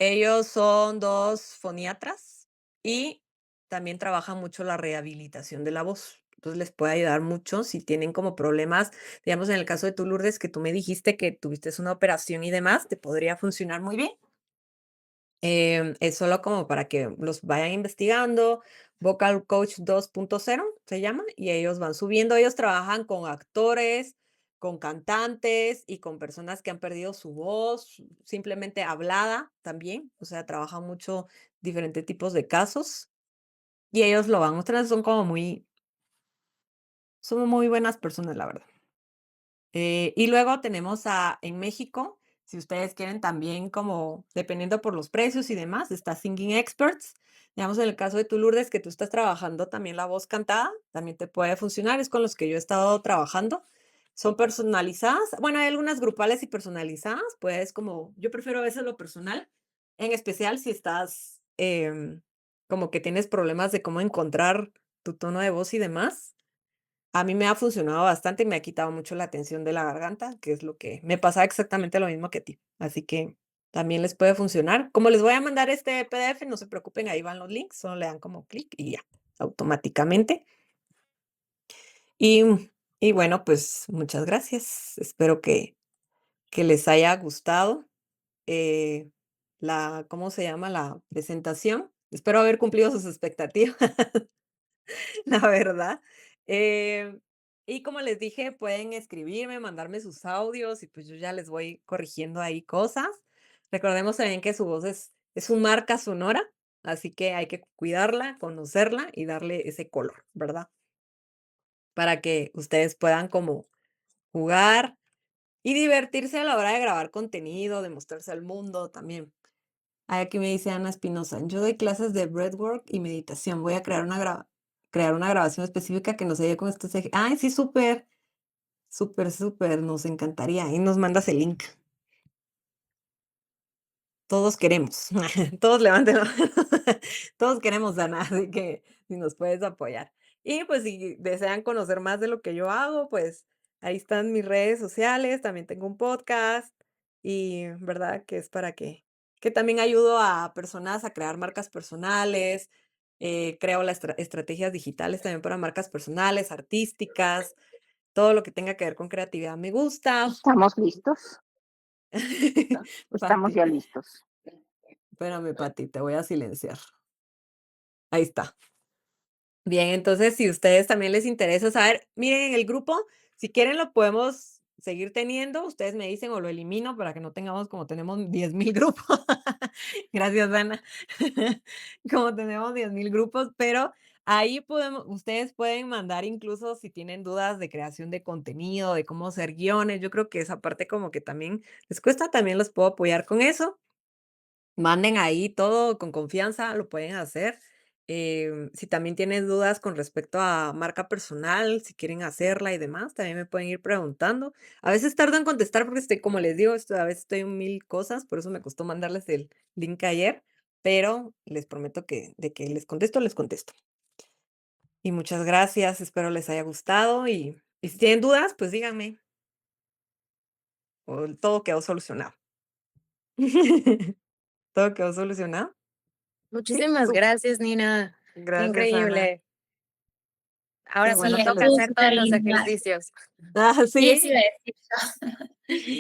Ellos son 2 foniatras y también trabajan mucho la rehabilitación de la voz. Entonces, les puede ayudar mucho si tienen como problemas, digamos, en el caso de tú, Lourdes, que tú me dijiste que tuviste una operación y demás, te podría funcionar muy bien. Es solo como para que los vayan investigando. Vocal Coach 2.0 se llama, y ellos van subiendo. Ellos trabajan con actores, con cantantes y con personas que han perdido su voz, simplemente hablada también. O sea, trabajan mucho diferentes tipos de casos y ellos lo van mostrando. Son muy buenas personas, la verdad. Y luego tenemos en México, si ustedes quieren también como, dependiendo por los precios y demás, está Singing Experts. Digamos, en el caso de tú, Lourdes, que tú estás trabajando también la voz cantada, también te puede funcionar, es con los que yo he estado trabajando. Son personalizadas, bueno, hay algunas grupales y personalizadas, pues como, yo prefiero a veces lo personal, en especial si estás como que tienes problemas de cómo encontrar tu tono de voz y demás. A mí me ha funcionado bastante y me ha quitado mucho la tensión de la garganta, que es lo que me pasaba exactamente lo mismo que a ti. Así que también les puede funcionar. Como les voy a mandar este PDF, no se preocupen, ahí van los links, solo le dan como clic y ya, automáticamente. Y, y bueno, pues muchas gracias. Espero que les haya gustado ¿cómo se llama? La presentación. Espero haber cumplido sus expectativas. La verdad. Y como les dije, pueden escribirme, mandarme sus audios y pues yo ya les voy corrigiendo ahí cosas. Recordemos también que su voz es su marca sonora, así que hay que cuidarla, conocerla y darle ese color, ¿verdad? Para que ustedes puedan como jugar y divertirse a la hora de grabar contenido, de mostrarse al mundo también. Aquí me dice Ana Espinosa, yo doy clases de breathwork y meditación. Voy a crear una grabación específica que nos ayude con estos Ay, sí, súper, súper, súper, nos encantaría. Y nos mandas el link. Todos queremos, todos levanten la mano. Todos queremos sanar, así que si nos puedes apoyar. Y pues si desean conocer más de lo que yo hago, pues ahí están mis redes sociales, también tengo un podcast y verdad que es para que también ayudo a personas a crear marcas personales, creo las estrategias digitales también para marcas personales, artísticas, todo lo que tenga que ver con creatividad me gusta. ¿Estamos listos? Estamos Pati, ya listos. espérame, Pati, te voy a silenciar. Ahí está. Bien, entonces, si ustedes también les interesa saber, miren, el grupo, si quieren lo podemos seguir teniendo, ustedes me dicen o lo elimino para que no tengamos como tenemos 10,000 grupos. Gracias, Ana. Como tenemos 10,000 grupos, pero ahí podemos, ustedes pueden mandar incluso si tienen dudas de creación de contenido, de cómo hacer guiones. Yo creo que esa parte como que también les cuesta, también los puedo apoyar con eso. Manden ahí todo con confianza, lo pueden hacer. Si también tienen dudas con respecto a marca personal, si quieren hacerla y demás, también me pueden ir preguntando. A veces tardo en contestar porque estoy, como les digo, a veces estoy en mil cosas, por eso me costó mandarles el link ayer, pero les prometo que de que les contesto, les contesto. Y muchas gracias, espero les haya gustado y si tienen dudas, pues díganme, o todo quedó solucionado. ¿Todo quedó solucionado? Sí, Muchísimas gracias, Nina. Qué gracias, Ana. increíble. Qué Ahora bueno solo Sí, que toca les estuvo hacer todos súper los linda. ejercicios. ah, Sí, eso sí, iba a decir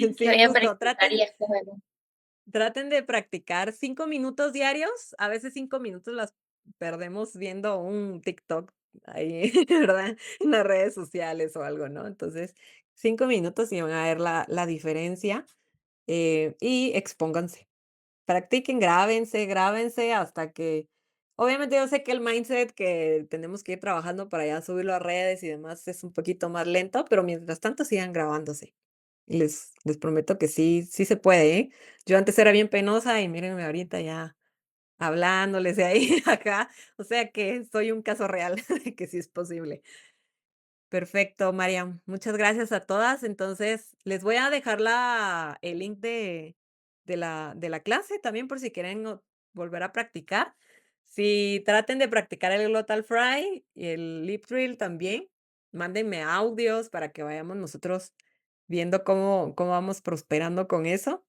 yo, que sí, vaya para justo. explicar y Traten este juego. traten de practicar 5 minutos diarios. A veces 5 minutos las perdemos viendo un TikTok ahí, ¿verdad? En las redes sociales o algo, ¿no? Entonces, 5 minutos y van a ver la diferencia, y expónganse. Practiquen, grábense, grábense hasta que obviamente yo sé que el mindset que tenemos que ir trabajando para ya subirlo a redes y demás es un poquito más lento, pero mientras tanto sigan grabándose. Y les prometo que sí, sí se puede, ¿eh? Yo antes era bien penosa y mírenme ahorita ya hablándoles de ahí acá, o sea que soy un caso real de que sí es posible. Perfecto, Mariam. Muchas gracias a todas. Entonces, les voy a dejar el link de la clase también por si quieren volver a practicar. Si traten de practicar el Glottal Fry y el Lip Drill también, mándenme audios para que vayamos nosotros viendo cómo vamos prosperando con eso.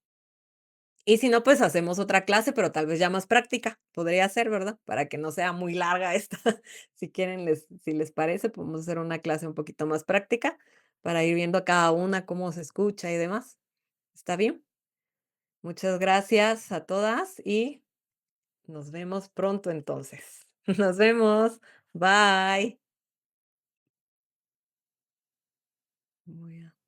Y si no, pues hacemos otra clase, pero tal vez ya más práctica. Podría ser, ¿verdad? Para que no sea muy larga esta. Si quieren, si les parece, podemos hacer una clase un poquito más práctica para ir viendo a cada una cómo se escucha y demás. ¿Está bien? Muchas gracias a todas y nos vemos pronto entonces. Nos vemos. Bye. Voy a